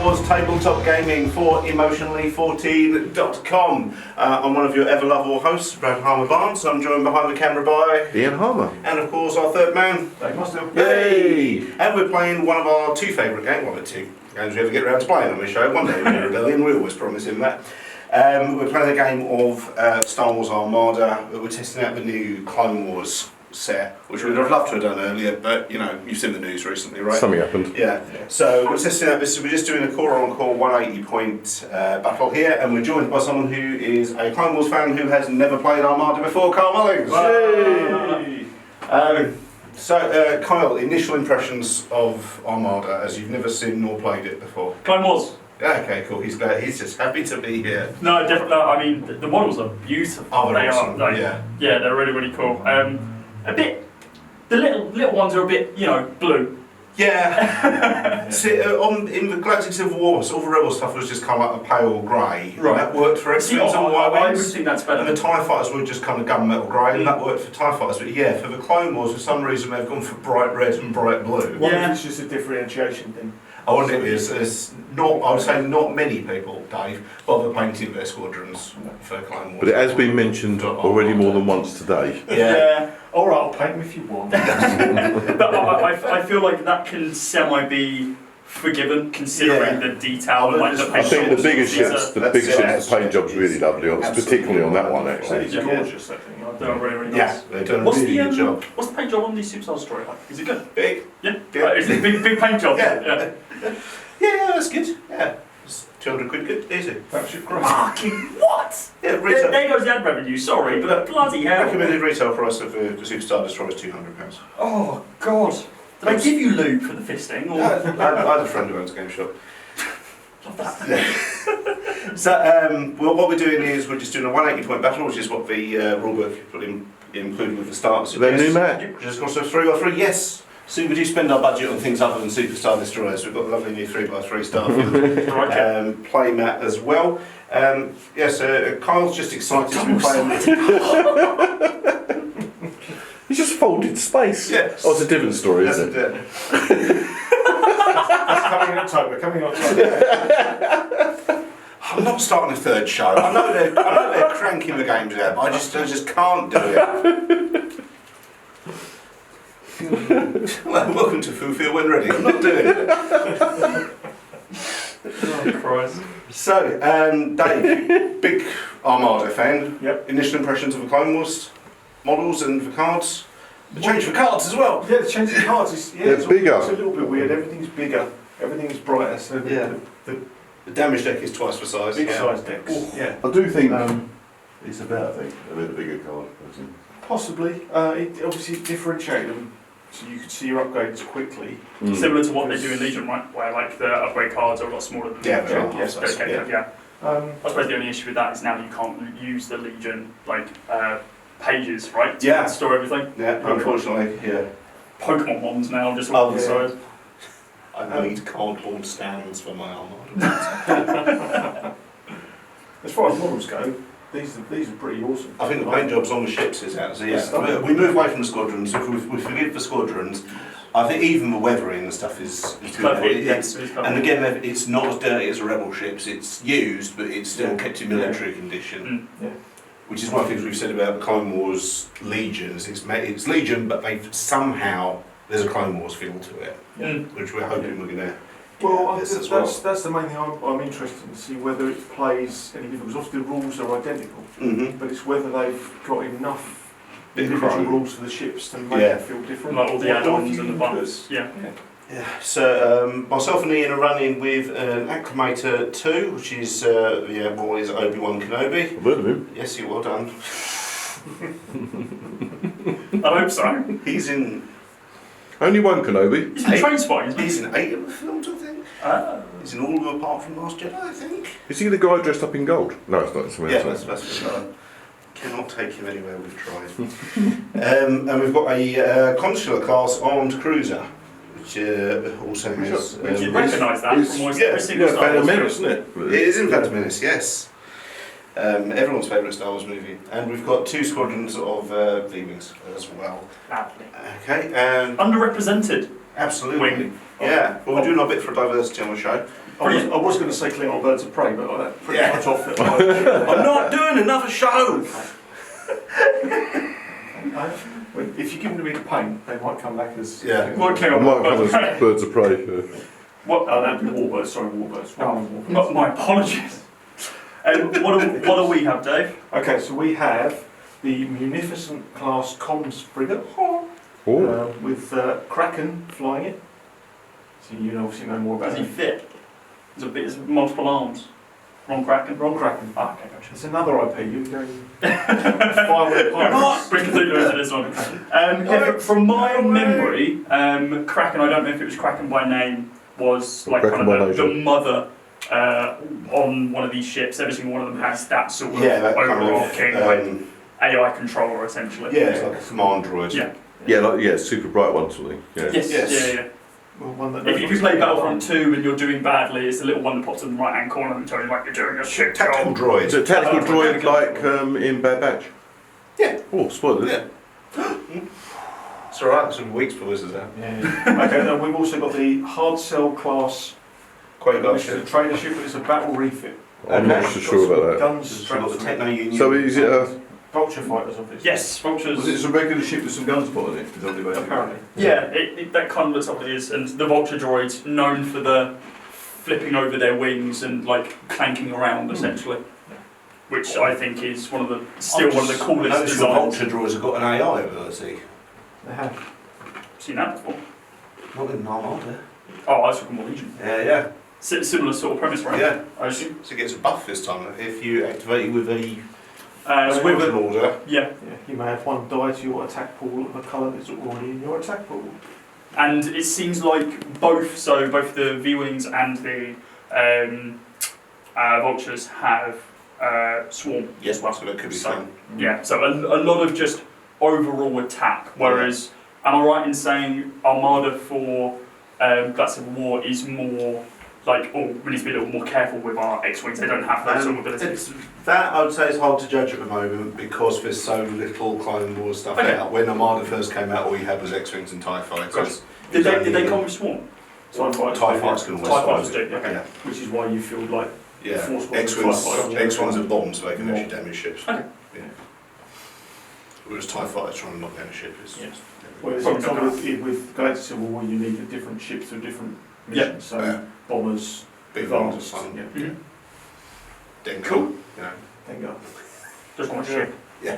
Wars tabletop gaming for emotionally14.com. I'm one of your ever lovable hosts, Brad Harmer Barnes. I'm joined behind the camera by Ian Harmer. And of course our third man, Dave Mustill. Yay! And we're playing one of our two favourite games, well, the two games we ever get around to playing on this show. One day we're in Rebellion, we always promise him that. We're playing a game of Star Wars Armada. We're testing out the new Clone Wars set, which we'd have loved to have done earlier, but you know, you've seen the news recently, right? Something happened. Yeah. So we're testing out this. We're just doing a core-on-core 180-point battle here, and we're joined by someone who is a Clone Wars fan who has never played Armada before, Kyle Mullings. So, Kyle, initial impressions of Armada as you've never seen nor played it before. Clone Wars. Yeah, okay, cool. He's glad. He's just happy to be here. No, definitely. No, I mean, the models are beautiful. Oh, they're they awesome. are. Like, yeah, they're really, really cool. A bit. The little ones are a bit, you know, blue. Yeah. See, in the Galactic Civil War, all the rebel stuff was just kind of like a pale grey. Right. And that worked for See, X-Wings and I would Y-Wings. think that's better. And the TIE fighters were just kind of gunmetal grey, and that worked for TIE fighters. But yeah, for the Clone Wars, for some reason they've gone for bright red and bright blue. One of it's just a differentiation thing. I wonder if there's not, I would say not many people, Dave, bother painting their squadrons for Clone Wars. But it has been mentioned already more than once today. Yeah. Alright, I'll paint them if you want. But I feel like that can semi-be forgiven, considering the detail and like the I think the bigger ships, that's the paint job's really lovely, particularly on that one actually. It's gorgeous, that thing. They're really, really Yeah, nice. they've done a What's really the good job. what's the paint job on the Superstar Destroyer like? Is it good? Big. Yeah. Yeah. Is it a big paint job? Yeah. Yeah, that's good. Yeah. It's 200 quid good, easy. Battleship great. Fucking what? Yeah, There, retail. there goes the ad revenue. Sorry, but bloody hell. Recommended retail price of the Superstar Destroyer is £200. Oh God. Did they give you lube for the fisting? Or? I had a friend who owns a game shop. Love that. So, well, what we're doing is we're just doing a 180-point battle, which is what the rulebook included with the start. Their new map. Just got a 3x3, yes. So we do spend our budget on things other than Superstar Destroyers. We've got a lovely new 3x3 Starfield play mat as well. Kyle's just excited to be playing. He's just folded space. Yes. Oh, it's a different story, isn't it? That's coming in October, I'm not starting a third show. I know they're cranking the games out, but I just can't do it. Well, welcome to Fulfill when ready. I'm not doing it. Oh Christ. So, Dave, big Armada fan. Yep. Initial impressions of the Clone Wars models and the cards. The change for cards as well. Yeah, the change of cards is They're bigger. It's a little bit weird. Everything's bigger. Everything's brighter. So the damage deck is twice the size. big size decks. Yeah. I do think it's a better thing, a bit bigger card. Possibly. It obviously differentiated them, so you could see your upgrades quickly. Similar to what they do in Legion, right? Where like the upgrade cards are a lot smaller than Yeah, the they are. Yes, Yes, okay, yeah. yeah. I suppose the only issue with that is now you can't use the Legion like pages, right? To Yeah. store everything. Yeah, unfortunately, yeah. Pokemon ones now just Oh, all the yeah. size. I need cardboard stands for my Armada. As far as models go, these are pretty awesome. I think the paint jobs on the ships is out. So It's yeah, stunning. we move away from the squadrons. If we forgive the squadrons, I think even the weathering and stuff is good. And again, it's not as dirty as the rebel ships. It's used, but it's still kept in military condition. Yeah. Which is one of the things we've said about the Clone Wars Legions. It's Legion, but they've somehow there's a Clone Wars feel to it, which we're hoping we're going to. Well, this as that's the main thing I'm interested in to see whether it plays any different, because obviously the rules are identical, but it's whether they've got enough individual rules for the ships to make it feel different. Like all the Or if add-ons you and the could- buttons. Yeah. Yeah. So myself and Ian are running with an Acclimator 2, which is what is Obi-Wan Kenobi. I've heard of him. Yes, you're well done. I hope so. He's in. Only one Kenobi. He's in Train Spotting, isn't he? He's in 8 of the films, I think. He's in all of them apart from Last Jedi, I think. Is he the guy dressed up in gold? No, it's not. It's something Yeah, else. that's cannot take him anywhere. We've tried. And we've got a consular class armed cruiser, which also has. You recognise that from almost every single Star Phantom Wars Menace, movie. isn't it? It is in Phantom Menace, yes. Everyone's favourite Star Wars movie. And we've got 2 squadrons of V-Wings as well. Lovely. Okay, and Underrepresented. Absolutely. wing. Yeah. Well, we're doing our bit for diversity on the show. I was going to say Clean Birds of Prey, but that pretty Yeah. much off it. I'm not doing another show. If you give them to me to paint, they might come back as... Yeah. What clear I on might birds come of prey? as birds of prey. What? Oh, that'd be Warbirds, sorry, Warbirds. Oh, my apologies. What do we have, Dave? Okay, so we have the Munificent class comms frigate Oh, with Kraken flying it. So you obviously know more about Does he it. fit? There's multiple arms. Ron Kraken. Ron Kraken. Ah, okay, gotcha. It's another IP. You're going firework pirates. Bring Cthulhu into this one. From my memory, Kraken, I don't know if it was Kraken by name, was like Kraken kind by of the name. mother on one of these ships. Every single one of them has that sort of Yeah, that kind overarching of. like AI controller essentially. Yeah, it's like a command droid. Yeah. yeah, super bright one, something. Yeah. Yes. Yes. Yeah. Well, one that If you play Battlefront 2 and you're doing badly, it's the little one that pops in the right hand corner and tells you like you're doing a shit Tactical job. droid. Is it a tactical Oh, droid tactical like droid. in Bad Batch? Yeah. Oh, spoilers. Yeah. It's alright, there's some weeks for this, is that? Yeah. Okay, then we've also got the Hard Cell class. Quite This is a trader ship, but it's a battle refit. I'm not so sure about that. Guns We've strapped got the to it. Techno Union. So is it a... Vulture fighters, obviously. Yes, vultures. Was it just a regular ship with some guns put on it? Is that what they basically- Apparently. Yeah, that kind of looks like it is, and the vulture droids known for the flipping over their wings and like clanking around essentially, which I think is one of the coolest Notice your designs. Vulture droids have got an AI ability. They have. Seen that before? Not in Armada. Oh, I was talking more Legion. Yeah. Similar sort of premise, right? Yeah. I assume. So it gets a buff this time if you activate it with a With Squadron order. yeah, Yeah, you may have one die to your attack pool of a colour that's already in your attack pool. and it seems like both the V-wings and the vultures have swarm. Yes, so that could be So- fun. Yeah, so a lot of just overall attack, whereas, am I right in saying Armada for Black Civil War is more like, oh, we need to be a little more careful with our X-Wings, they don't have those sort of abilities. That I would say is hard to judge at the moment because there's so little Clone Wars stuff Okay. out. When Armada first came out, all you had was X-Wings and TIE fighters. Did they come with swarm? TIE fighters. TIE fighters can always TIE fighters fire. do, okay. Yeah. Which is why you feel like Yeah. Force Wars X-Wings, TIE fighters. X-Wings are bombs, so they can actually damage ships. Okay. Yeah. Whereas TIE fighters trying to knock down a ship is Yeah. just... Whereas with Galactic Civil War, you need a different ships for different missions. So Yeah. bombers, Big bombs, advanced, fun. yeah. Mhm. Then Cool. You know. There you go. Just one ship. Yeah.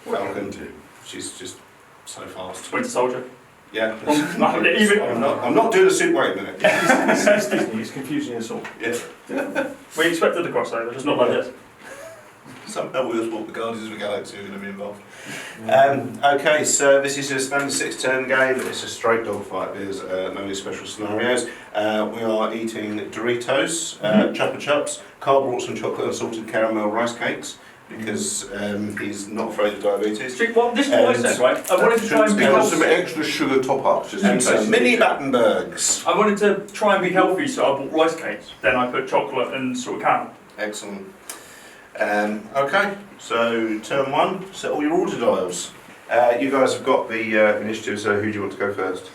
Falcon, she's just so fast. Winter Soldier. Yeah. Even- I'm not doing a suit. Wait a minute. It's Disney, it's confusing us all. Yeah. We expected the crossover, just not like this. Somehow we thought the Guardians of the Galaxy are going to be involved. Okay, so this is a standard 6-turn game. It's a straight dogfight. There's no any special scenarios. We are eating Doritos, Chupa Chups. Carl brought some chocolate and salted caramel rice cakes because he's not afraid of diabetes. Well, this is what I said, right? I wanted to try and be And some healthy. extra sugar top-ups, just in And case. some mini Battenbergs. I wanted to try and be healthy, so I bought rice cakes. Then I put chocolate and sort of caramel. Excellent. Okay, so turn one, set all your order dials. You guys have got the initiative, so who do you want to go first?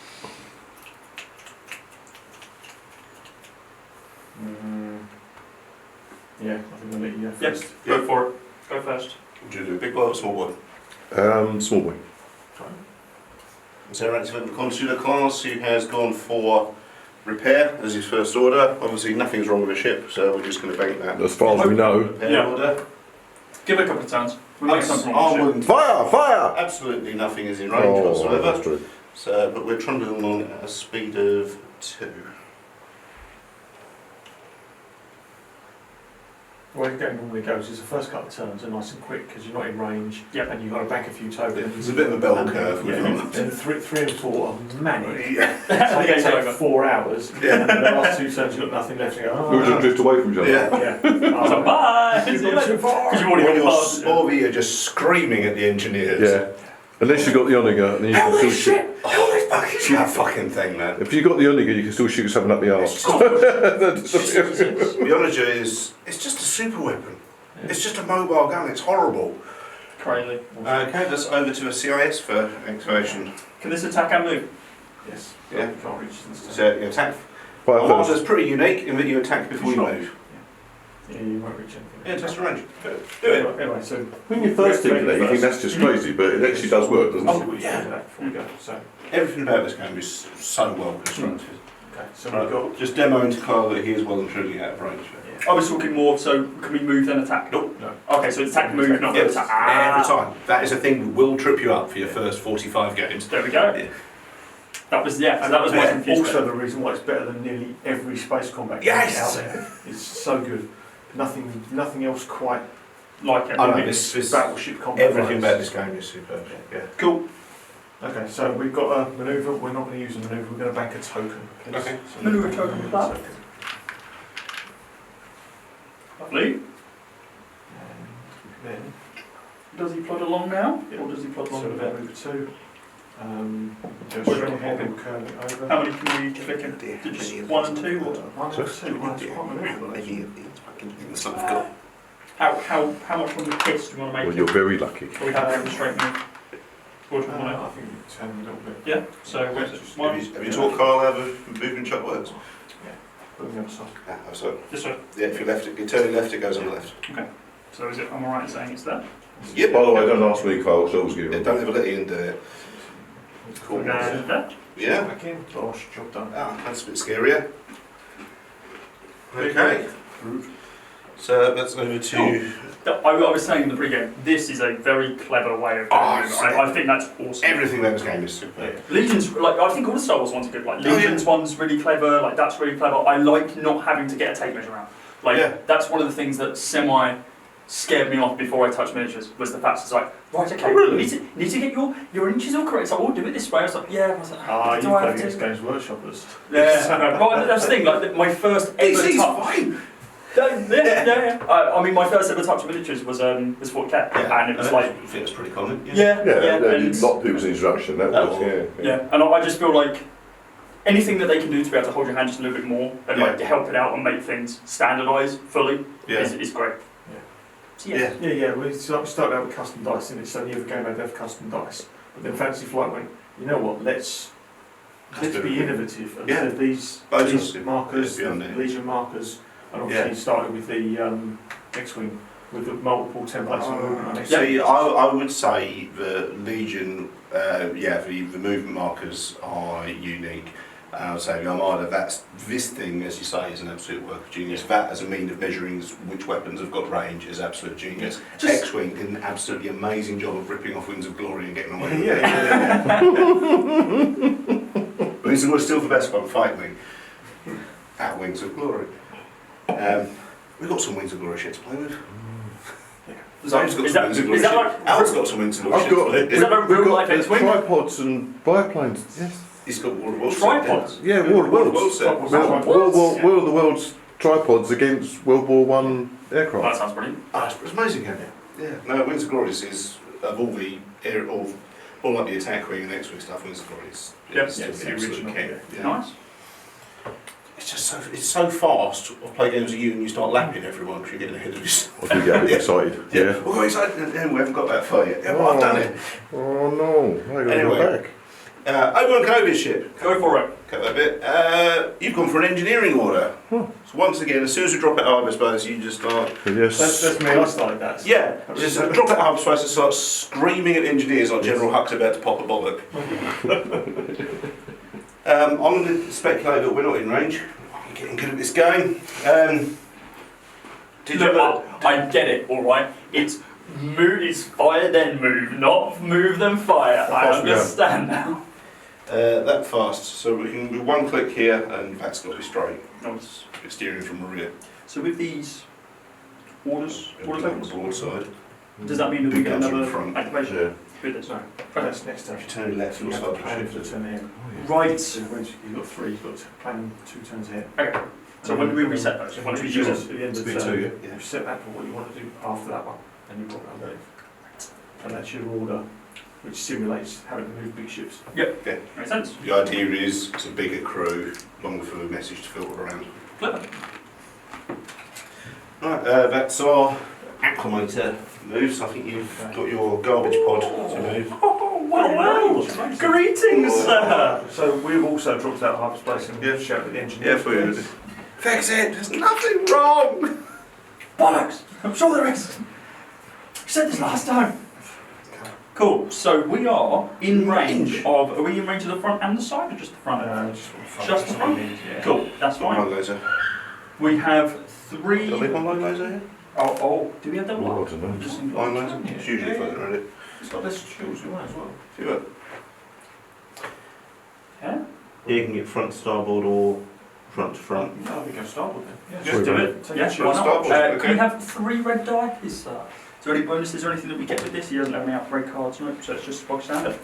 Yeah, I think I'll let you go Yep, first. go for it. Go first. Would you do a big boy or small boy? Small boy. Is there an active in the consular class who has gone for repair as his first order? Obviously nothing's wrong with the ship, so we're just going to bank that. As far as we know. Repair Yeah. order. Give it a couple of turns. We make something wrong with Armwood, Fire! Fire! absolutely nothing is in range Oh, whatsoever. that's true. So, but we're trundling along at a speed of 2. The way the game normally goes is the first couple of turns are nice and quick because you're not in range Yep. and you've got to bank a few tokens. There's a bit of a bell And curve. Yeah, we've got. then 3 and 4 are manic. Yeah. So The they game's take over. 4 hours. Yeah. And the last 2 turns you've got nothing left. You go, We'll just drift away from each other. Yeah. yeah. So bye! You've See you gone too later. far. Because you've already When gone you're past. Sporby, you're just screaming at the engineers. Yeah. Unless you've got the Onega, then you can still shoot. That fucking thing, man. If you've got the Onega, you can still shoot someone up the arse. The Onager is, it's just a super weapon. It's just a mobile gun, it's horrible. Crazy. Okay, that's over to a CIS for activation. Can this attack and move? Yes. Yeah. You can't reach them. So you attack. Well, I Armada's pretty unique in that you attack before you move. Yeah, you won't reach anything. Yeah, test the range. Do it. Anyway, so when you first think of that, you think that's just crazy, but it actually does work, doesn't I'll it? put you through that before we go. So, Everything about this game is so well constructed. okay, so we've got. Just demoing to Kyle that he is well and truly out of range. I was talking more, so can we move then attack? Nope. No. Okay, so it's attack move, not Yes, attack. every time. That is a thing that will trip you up for your first 45 games. There we go. Yeah. That was that was my confusion. Also, the reason why it's better than nearly every space combat game Yes! out there. It's so good. Nothing else quite Like it. I know, like this battleship combat. everything vibes. about this game is superb. Yeah. Cool. Okay, so we've got a manoeuvre. We're not going to use a manoeuvre. We're going to bank a token. Please. Okay. So Manoeuvre token for that. Lovely. And then, Does he plod along now? Yeah. Or does he plod along so a we've bit? got move 2. Go Where straight do we ahead hop and curve it over. How many can we click in? Just 1 and 2? Or? 1 and 2. Well, that's quite manoeuvre, actually. Stuff we've got. How much on the piss do you want to make Well, it? you're very lucky. Or we have a straight move? Or do you want I think we turn a little bit. to? Yeah. So where's it? Have One. you taught Kyle how the movement shot works? Put on the other side. Yeah, so. This way. Yeah, if you turn left, it goes on the left. So is it? Am I right in saying it's there? Yeah, By the way, don't ask me, Kyle, because I always give Yeah, you. don't ever let Ian do it. Cool. There. Yeah. Back in. Bosh, job done. Ah, that's a bit scarier. Okay. So that's over to. I was saying in the pre-game, this is a very clever way of doing it. I think that's awesome. Everything about this game is superb. Legion's, like, I think all the Star Wars ones are good. Like, Legion's one's really clever, like, that's really clever. I like not having to get a tape measure out. Like, that's one of the things that scared me off before I touched miniatures, was the fact it's like, right, okay, you need to get your inches all correct. It's like, oh, do it this way. I was like, yeah. I was like, You've got against Games Workshoppers. Yeah, right, that's the thing, like, my first ever DC's touch. fine. Yeah. I mean, my first ever touch of miniatures was 40k, and it was like, I think it's pretty common. yeah, A and lot of people's introduction, that was, yeah, and I just feel like anything that they can do to be able to hold your hand just a little bit more and like help it out and make things standardised fully is great. So, Yeah. We started out with custom dice, and it's only ever game I'd have custom dice. But then Fantasy Flight went, you know what? Let's be innovative. And so these markers, the Legion markers, and obviously started with the X-wing with the multiple templates of movement on it. See, I would say the Legion, the movement markers are unique. I would say the Armada, this thing, as you say, is an absolute work of genius. That as a mean of measuring which weapons have got range is absolute genius. X-Wing did an absolutely amazing job of ripping off Wings of Glory and getting away with it. Wings of Glory still the best one, fight me. At Wings of Glory. We've got some Wings of Glory shit to play with. Zane's got some Wings of Glory shit. Al's got some Wings of Glory shit to play with. Is that a real life X-Wing? Tripods and biplanes, yes. He's got War of the Worlds. Tripods? Yeah, War of the Worlds. War of the Worlds tripods against World War One aircraft. That sounds brilliant. It's amazing, isn't it? Yeah. No, Wings of Glory is of all the all like the attack wing and X-wing stuff. Wings of Glory is the original. Yeah. Nice. It's just so fast. I play games with you and you start lapping everyone because you're getting ahead of yourself. I do get a bit excited. Yeah. We're excited, and we haven't got that far yet. Yeah, but I've done it. Oh no! I gotta go back. Obi-Wan Kenobi's ship. Go for it. Cut that bit. You've gone for an engineering order. So once again, as soon as we drop it at hyperspace, you just start. Yes. That's me. I started that. Yeah, just drop it at hyperspace and start screaming at engineers like General Huck's about to pop a bollock. I'm going to speculate that we're not in range. I'm getting good at this game. I get it, alright? It's fire then move, not move then fire. I understand now. That fast, so we can do one click here and that's got to be straight. Nice. It's steering from the rear. So with these orders On the broadside. does that mean that we get Guns in another front. activation? Yeah. With this? No, that's next time. If you turn left, You you'll have start to to plan shift for it. the turn ahead. Right. So you've got 3, you've got to plan 2 turns ahead. Okay. So when do we reset those? When do we use at it? the end of the Bit turn, two, yeah. you set that for what you want to do after that one, and you've got that move. And that's your order, which simulates having to move big ships. Yep. Okay. Makes sense. The idea is it's a bigger crew, longer for the message to filter around. Clever. Right, that's our acclimator moves. I think you've got your garbage pod to move. Oh, Oh, well. Greetings, sir. So we've also dropped out of hyperspace and Yeah. shared with the engineers. Yeah, for you. Fix it. There's nothing wrong. Bollocks! I'm sure there is. You said this last time. Cool. So we are in range of. Are we in range of the front and the side, or just the front? Just the front. Yeah. Cool. That's fine. Line laser. We have 3. Do I leave my line laser here? Oh, do we have double Oh, I up? don't know. Just Line laser? It's usually floating around it. It's got less fuels you want as well. See what? Yeah. Yeah, you can get front to starboard or front to front. No, we go starboard then. Yeah. Just do it. Take Yeah, a why shot. not? Starboard, Can okay. we have 3 red die? Is there any bonuses or anything that we get with this? He doesn't have any upgrade cards, no, so it's just bog standard.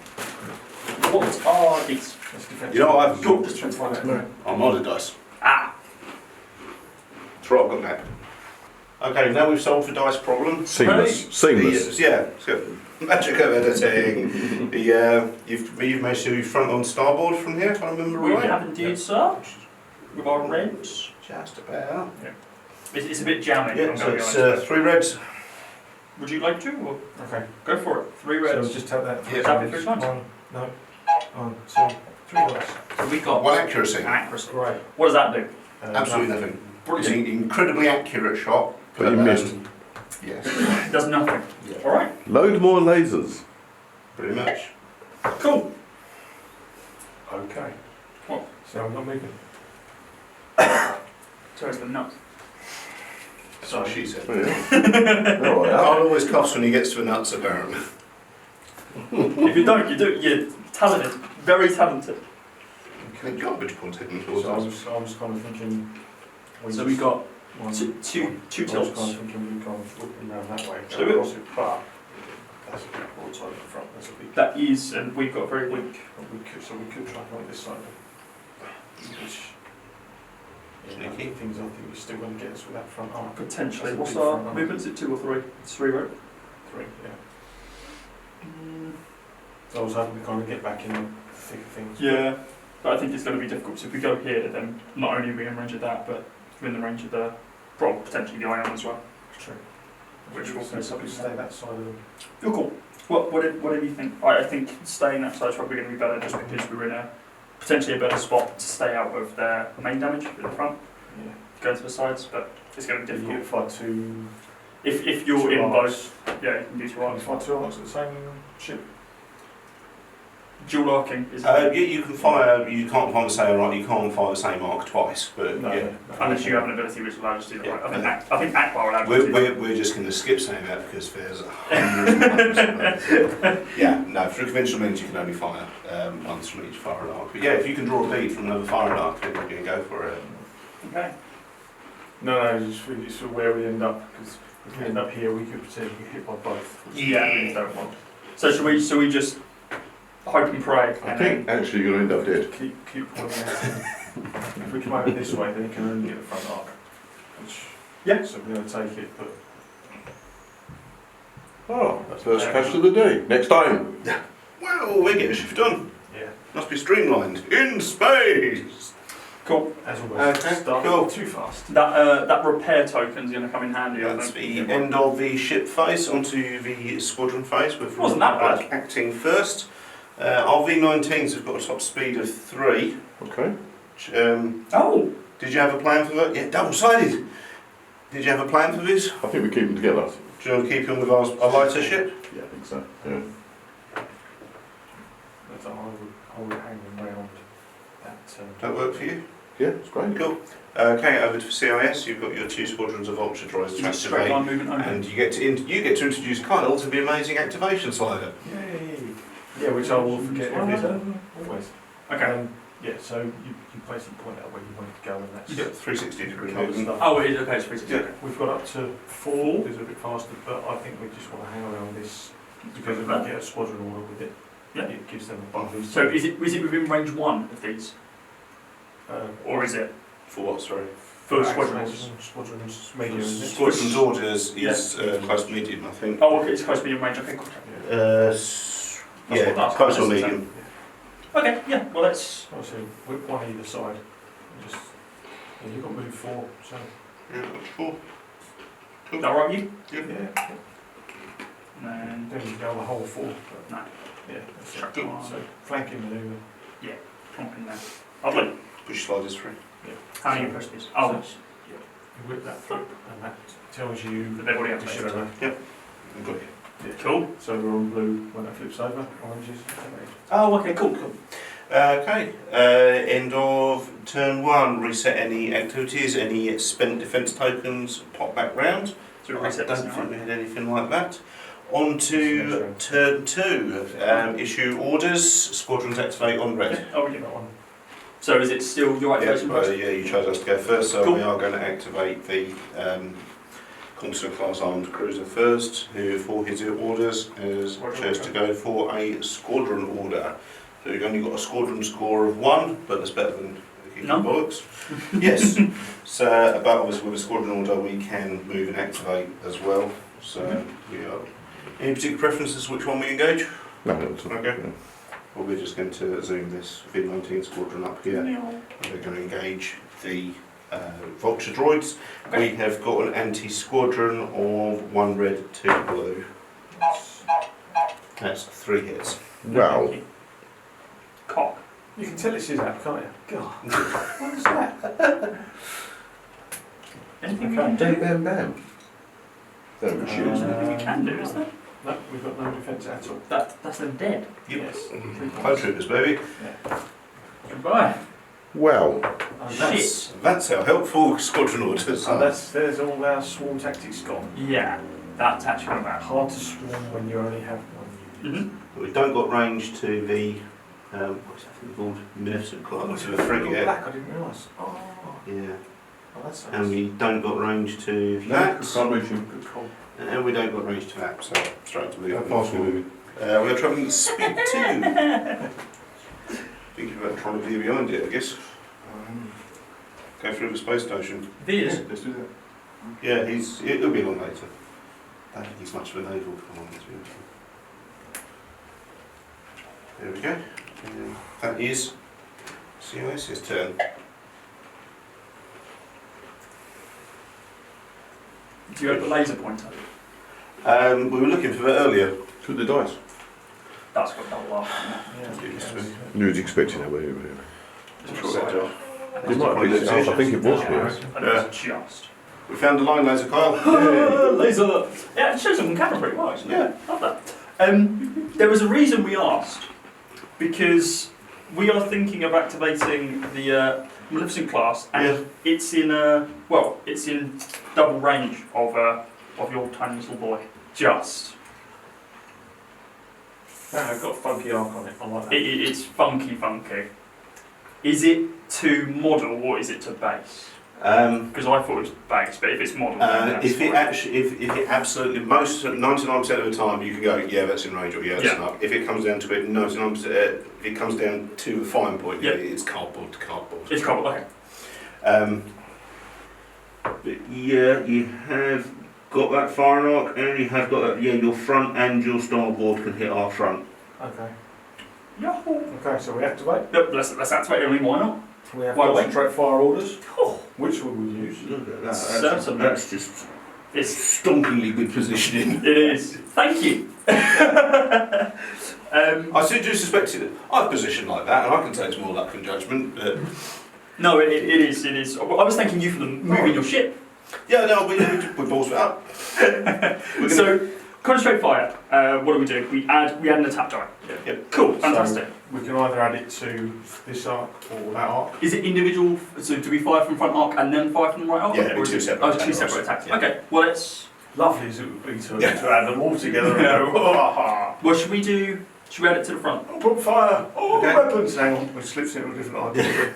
What are these? That's defensive. You know what I've got? Just try to find out. No. Armada dice. Ah! That's right, I've got that. Okay, now we've solved the dice problem. Seamless. Seamless. Yeah, so magic of editing. You've managed to front on starboard from here, if I remember We right. have indeed, sir. With our reds. Just about. It's a bit jammy, Yeah, I'm so going to it's be honest. 3 reds. Would you like to? Or Okay. go for it. 3 So reds. just take that. Yeah. Tap it 3 times. 1, no. 1, 2, 3 reds. So we got One accuracy. accuracy. Great. What does that do? Absolutely nothing. It's Brilliant. an incredibly accurate shot. But you missed. Yes, It does nothing. Yeah. Alright, Load more lasers. pretty much. cool. Okay. What? So I'm not moving. So it's the nuts. That's what she said. Oh, yeah. Oh, yeah. Carl always coughs when he gets to the nuts, apparently. If you don't, you do. You're talented. Very talented. The garbage point's heading So towards I us. was kind of thinking. So we got one, two I was tilts. kind of thinking we'd gone around that way. So we- across it, but that's a bit broadside at the front. That's a big. That is, and we've got a very weak. So we could try and make this side. Which. Yeah, Sneaky. things I think we're still going to get us with that front arm. Potentially. That's a What's big our front arm. movement? Is it 2 or 3? It's 3, right? 3, yeah. So I was hoping to kind of get back in the thick of things. Yeah. But I think it's going to be difficult. So if we go here, then not only are we in range of that, but we're in the range of the, potentially the ion as well. True. Which will so piss up we his stay that side of them. You're cool. What do you think? I think staying that side is probably going to be better just because we're in a potentially a better spot to stay out of their main damage in the front, Yeah. go to the sides, but it's going to be You difficult. get fire two. If you're in both, yeah, you can do 2 arcs. Fire 2 arcs at the same ship. Dual arcing is You can fire, you can't fire the same arc, you can't fire the same arc twice, but yeah. unless you have an ability which allows you to do that. Yeah. I think Akbar allows you to do that. We're just going to skip saying that because there's hundreds of ones. Yeah, no, for conventional means you can only fire once from each firing arc. But yeah, if you can draw a lead from another firing arc, then you can go for it. Okay. No, it's for where we end up, because if we end up here, we could potentially get hit by both. Which Yeah. we really don't want. So should we just hope and pray? I And think actually you're going to end up dead. Keep pointing at it. If we come over this way, then you can only get the front arc. Which, Yeah. So we're going to take it, but Oh, first catch of the day. Next time. Wow, we're getting shift done. yeah, Must be streamlined. In space! cool. as always, Okay, start cool. too fast. That repair token's going to come in handy. I That's think. the end of the ship phase, onto the squadron phase with Wasn't that bad. Republic acting first. Our V19s have got a top speed of 3. Okay. Which, Oh. did you have a plan for that? Yeah, double-sided. Did you have a plan for this? I think we keep them together. Do you want to keep him with our lighter ship? Yeah, I think so. Yeah. But I would hang them round that. That work for you? Yeah, it's great. Cool. Okay, over to CIS. You've got your 2 squadrons of Ultra Droids to Straight activate, line movement only. and you get to introduce Kyle to the amazing activation slider. Yay! Yeah, which I will forget every turn. Always. Okay. Yeah, so you basically point out where you want to go, and that's You get 360-degree cover movement. stuff. Oh, it is okay. It's 360. Okay. We've got up to 4, it's a bit faster, but I think we just want to hang around this because if we get a squadron order with it, Yeah. it gives them a buffer. So is it within range 1 of these, or is it For what, sorry? for squadrons? Squadrons, medium, For isn't it? Squadron's orders is close to medium, I think. Oh, okay. It's close to medium range. Okay, cool. Yeah. Yeah, That's close or what- medium. Okay. Yeah. Well, let's. Obviously, whip one either side. And just, yeah, you've got to move 4, so. Yeah, 4. Is that all right with you? Yeah. And Then you go the whole 4. No. Yeah, that's Chuck it. it on. So flanking manoeuvre. Plonk in there. Lovely. Push sliders through. How do you press this? Oh, You whip that through, and that tells you they've already the activated. shipper. We've got you. Cool. So we're on blue when that flips over. Orange is activated. Oh, okay, cool. Okay, end of turn 1. Reset any activities, any spent defence tokens, pop back round. So we I reset don't this now, think right? we had anything like that. On to turn 2. Issue orders, squadrons activate on red. Yeah, oh, we did that one. So is it still your activation Yeah, first? yeah, you chose us to go first, so Cool. we are going to activate the Consular class armed cruiser first, who for his orders has chose to go for a squadron order. So you've only got a squadron score of 1, but that's better than kicking No. bollocks. Yes, so but obviously with a squadron order we can move and activate as well. So we are. Any particular preferences which one we engage? No, that's Okay. Well, we're just going to zoom this V19 squadron up here. We're going to engage the vulture droids. Okay. We have got an anti-squadron of 1 red, 2 blue. That's 3 hits. Wow. Cock. You can tell it's his app, can't you? God, what is that? Anything Okay. we can do? Bam bam. That was There's shit. nothing we can do, is there? No, we've got no defence at all. That's them dead. Yes. Clone troopers, baby. Goodbye. Wow. And That's how helpful squadron orders are. there's all our swarm tactics gone. Yeah, that's actually bad. Hard to swarm when you only have one unit. Mm-hmm. We don't got range to the what's that thing called? Munificent class, to the frigate. Black, I didn't realise. Oh, Yeah. that's And we don't got range to No, that. can't reach him. good call. And we don't got range to that, so straight to blue. How fast are we moving? We're travelling speed 2. Thinking about trying to veer behind it, I guess. Go through the space station. These. Let's do that. Yeah, it'll be along later. I don't think he's much of a naval command, to be honest. There we go. That is CIS's turn. Do you have the laser pointer? We were looking for that earlier. Took the dice. That's got double up. Get used to it. You was expecting that, weren't you? Just sure that job. It might be. I think it was. Yes. Yeah. Just. We found a line laser, Kyle. Laser. Yeah, it shows them on camera pretty well, actually. Yeah. Love that. There was a reason we asked, because we are thinking of activating the Maleficent class, and it's in it's in double range of your tiny little boy. Just. No, I've got a funky arc on it. I like that. It's funky. Is it to model or is it to base? Because I thought it was base, but if it's model, then that's If it fine. actually, if it absolutely, 99% of the time you can go, yeah, that's in range, or yeah, that's not. If it comes down to it, 99%, if it comes down to a fine point, Yeah. it's cardboard to cardboard. It's covered, okay. But yeah, you have got that firing arc, and you have got your front and your starboard can hit our front. Okay. Yahoo! Okay, so we activate. Yep, let's activate it. I mean, why not? We have Why wait? concentrate fire orders, Oh, which we will use. Certainly. That's just it's stonkingly good positioning. it is. Thank you. I do suspect it. I've positioned like that, and I can tell it's more luck and judgment. But No, it is. It is. I was thanking you for the moving your ship. yeah, no, we balls it up. We're gonna- So, concentrate fire. What do we do? We add an attack die. Yep. Cool. Fantastic. So we can either add it to this arc or that arc. Is it individual? So do we fire from front arc and then fire from the right arc? Yeah, it'd be Or is two it- separate Oh, attack two separate rolls. attacks. Yeah. Okay. Well, let's. Lovely as it would be to, Yeah. to add them all together and go, oh, Well, should we add it to the front? oh, put fire, oh, Okay. weapons. Hang on, we slipped into a different idea.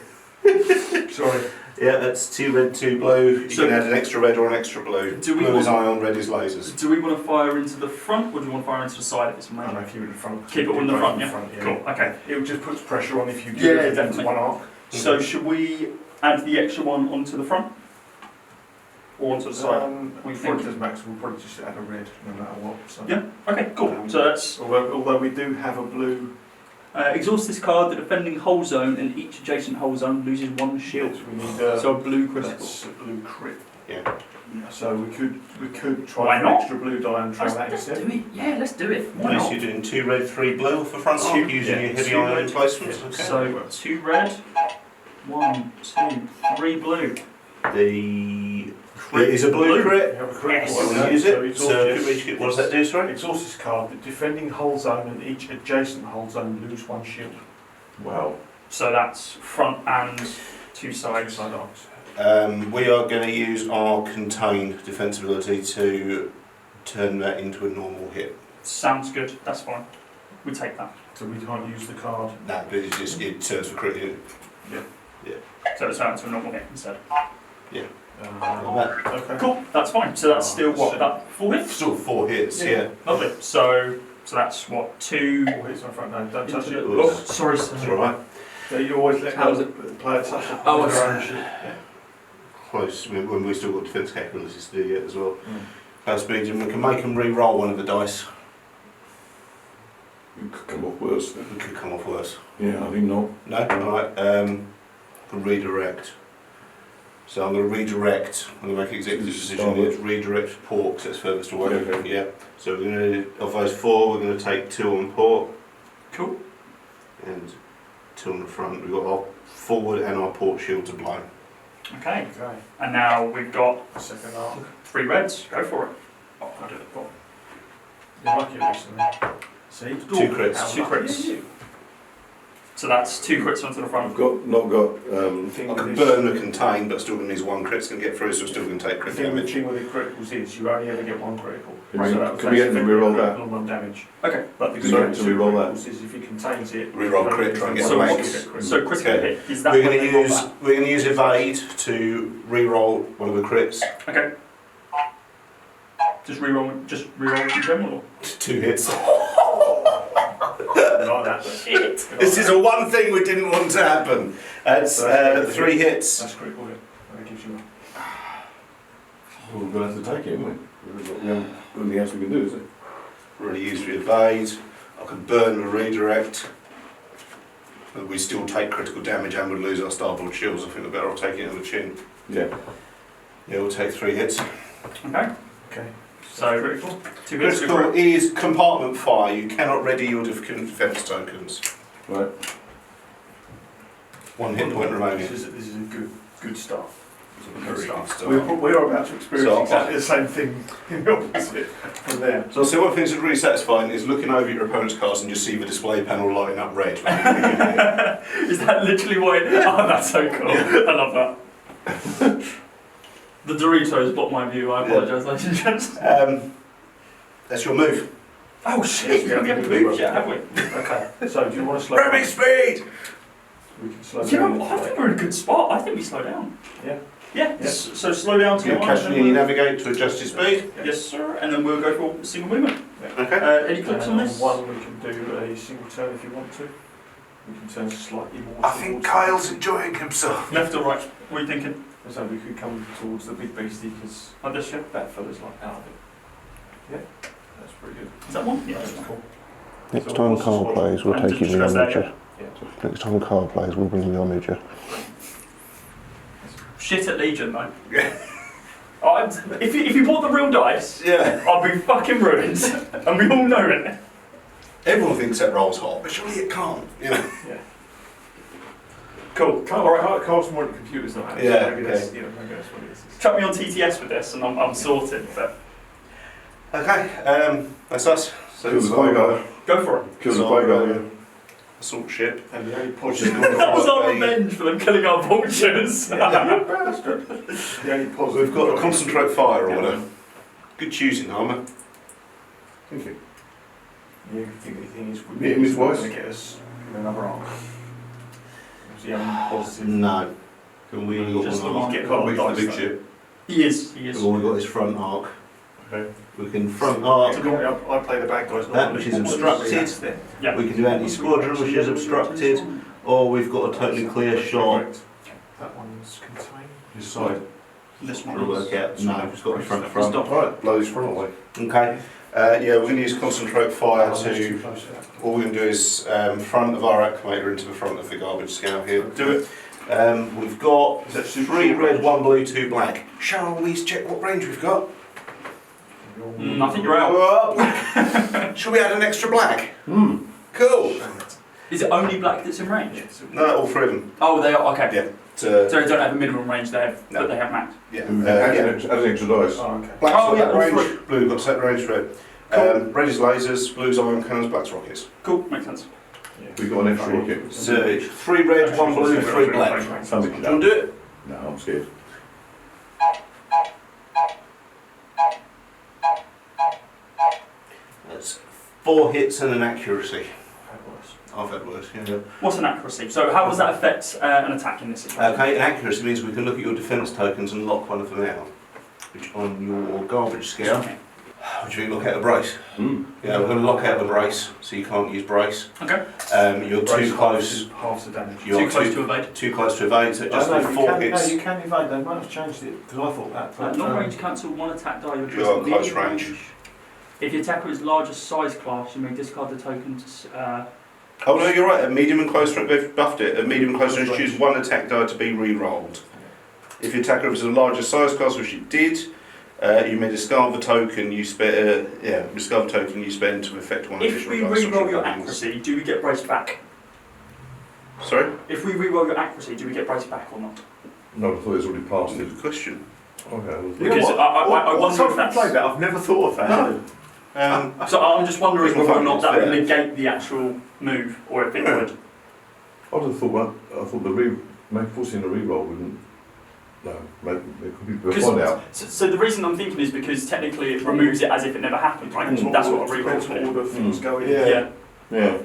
Sorry. Yeah, that's 2 red, 2 blue. You So- can add an extra red or an extra blue. Do we Blue is want- ion, red is lasers. Do we want to fire into the front, or do we want to fire into the side if it's I major? know, keep it in front. Keep it in the both front, in yeah? front, Cool. Okay. It just puts pressure on if you Yeah, do it definitely. to one arc. So should we add the extra one onto the front, or onto the side? We think as max, we'll probably just add a red no matter what. So. Yeah. Okay. Cool. So that's Although we do have a blue. exhaust this card. The defending hull zone and each adjacent hull zone loses 1 shield. We need So a blue critical. that's a blue crit. Yeah. So we could try Why for not? extra blue die and try that Let's instead. do it. Yeah, let's do it. Why Nice, not? you're doing 2 red, 3 blue for front Oh, suit using yeah, your heavy 2 iron red. placements. Yeah. Okay. So 2 red, 1, 2, 3 blue. The crit is a blue crit. We have a critical Yes. one We'll now, use so it. it's So, all what does that do, sorry? exhaust this card, that defending hull zone and each adjacent hull zone lose 1 shield. Wow. So that's front and 2 sides. Side arms. We are going to use our contain defensibility to turn that into a normal hit. Sounds good. That's fine. We take that. So we can't use the card. No, but it turns for crit. So it's out to a normal hit instead. Okay. Cool. That's fine. So that's still what? That 4 hits. Still 4 hits, yeah. Lovely. So that's what 2. 4 hits on front. No, don't touch it. Oh, sorry. That's alright. So you always let How's the player touch it. Oh, Their own shit. Yeah. Close. When we still got defence capabilities to do yet as well. Mm. How speed, and we can make them re-roll one of the dice. It could come off worse. It could come off worse. Yeah, I think not. No? Alright. Can redirect. So I'm going to redirect. I'm going to make an executive decision here. Redirect port because it's furthest away. Okay. Yeah. So we're going to, of those 4, we're going to take 2 on port Cool. and 2 on the front. We've got our forward and our port shields are blown. Okay. Okay. And now we've got Second arm. 3 reds. Go for it. Oh, I'll do it. Cool. You're lucky recently. See? 2 crits. How 2 lucky crits. are you? So that's 2 crits onto the I've front. not got. Thing I with can this- burn the contain, but still going to use 1 crit's going to get through, so we're still going to take The crit thing with damage. the criticals is you only ever get 1 critical. Right. So that Can we get them to reroll that? critical and 1 damage. Okay. But the good Sorry, thing with to 2 reroll that. criticals is if he contains it, Reroll you crit, don't try and get get So the one max. critical. So critical Okay. hit. Is that We're when going they to roll use back? evade to re-roll one of the crits. Okay. Just reroll in general. Or? 2 hits. Like that. Shit. This is the one thing we didn't want to happen. It's 3 hits. That's critical hit. That gives you Well, we're going to have to take it, haven't we? We haven't got anything else we can do, is it? Really use the evade. I can burn the redirect. But we still take critical damage and we lose our starboard shields. I think we're better off taking it on the chin. Yeah. Yeah, we'll take 3 hits. Okay. Okay. So critical. 2 hits. Critical is compartment fire. You cannot ready your defense tokens. Right. 1 hit point remaining. This is a good start. Very good start. We're about to experience So, exactly the same thing in the opposite from there. So, one of the things that's really satisfying is looking over your opponent's cards and just see the display panel lighting up red. Is that literally what it is? Oh, that's so cool. I love that. The Doritos blocked my view. I apologise, ladies and gents. That's your move. Oh shit, we haven't moved yet, have we? Okay. So do you want to slow Very down? speed! We can slow You down. know, I think we're in a good spot. I think we slow down. Yeah. Yeah. Yeah. So slow down to You 1. catch and me then and you we'll- navigate to adjust your speed. Yes, sir. And then we'll go for single movement. Okay. Any clicks And on this? one, we can do a single turn if you want to. We can turn slightly more. I think towards Kyle's enjoying himself. Left or right? What are you thinking? So we could come towards the big beastie because Like this, yeah? that fella's like out of it. Yeah, that's pretty good. Is that one? Yeah. That's cool. Next So time what's the Carl swap? plays, we'll And take to you the discuss that, Omega. Next time Carl plays, we'll bring you the Omega. Shit at Legion, though. If you bought the real dice, Yeah. I'd be fucking ruined. And we all know it. Everyone thinks that roll's hot, but surely it can't. You know. Cool. Carl's more at computers than I am. Yeah, So maybe that's, okay. you know, maybe that's what it is. Chuck me on TTS with this and I'm sorted. But Okay. That's us. So Kill the play guy. go for it. Kill the play guy. Assault ship. And the only Just positive. gone That was for our a- revenge for them killing our vultures. The only positive. We've got a concentrate fire order. Good choosing, Armour. Thank you. The thing is, Hit him we're twice. going to get us another arm. It's the only positive. No. Can we Just the one arc? one. Get Can't the reach the dice, big though. ship. He is. All we've got is front arc. Okay. We can front arc. So normally I play the bad guys. That which is obstructed. Yeah. We can do anti-squadron, which is obstructed. Or we've got a totally clear shot. That one's contained. His side. This Trying to work out. No, it's got to be front to Stop. front. Right, blow his front away. Okay. Yeah, we're going to use concentrate fire Oh, that's too to. close to that. All we're going to do is front of our acclimator into the front of the garbage scow here. Do it. We've got Is that super 3 short red, range? 1 blue, 2 black. Shall we check what range we've got? I think you're out. Oh, black. Shall we add an extra black? Cool. Is it only black that's in range? No, all 3 of them. Oh, they are, okay. Yeah. So they don't have a minimum range there, No. but they have max. Yeah. Add an extra dice. Oh, okay. Black's Oh, got yeah, that all range, blue got set range for it. Red is lasers, blue's ion cannons, black's rockets. Cool, makes sense. We got an extra rocket. So 3 red, 1 blue, 3 black. Sounds Do you want to do it? No, I'm scared. That's 4 hits and an accuracy. That works. I've had worse, yeah. What's an accuracy? So how does that affect an attack in this situation? Okay, an accuracy means we can look at your defence tokens and lock one of them out. Which on your garbage scale, which we can lock out the brace. Yeah, we're going to lock out the brace, so you can't use brace. Okay. You're Brace too close. Half the damage. You're Too close to evade. Too close to evade, so it just no, do 4 no, hits. you can evade. They might have changed it because I thought that. Long range cancel 1 attack die. You're You're close range. If your attacker is largest size class, you may discard the token to. Oh no, you're right. At medium and close range, they've buffed it. At medium and close range, choose 1 attack die to be re-rolled. If your attacker is a larger size class, which it did, you may discard the token you spend. Discard the token you spend to affect 1 If additional we dice. re-roll your accuracy, do we get brace back? Sorry. If we re-roll your accuracy, do we get brace back or not? No, I thought it was already passed it. Good question. Okay. Because I wonder if that's. played that. I've never thought of that. No. So I'm just wondering Well, whether or not that would fair. negate the actual move, or if it Yeah. would. I would have thought forcing a re-roll wouldn't. No, maybe it could be Because- before now. So the reason I'm thinking is because technically it removes it as if it never happened, right? That's what a re-roll Depends is what for. order things go in. Yeah. Yeah. Yeah.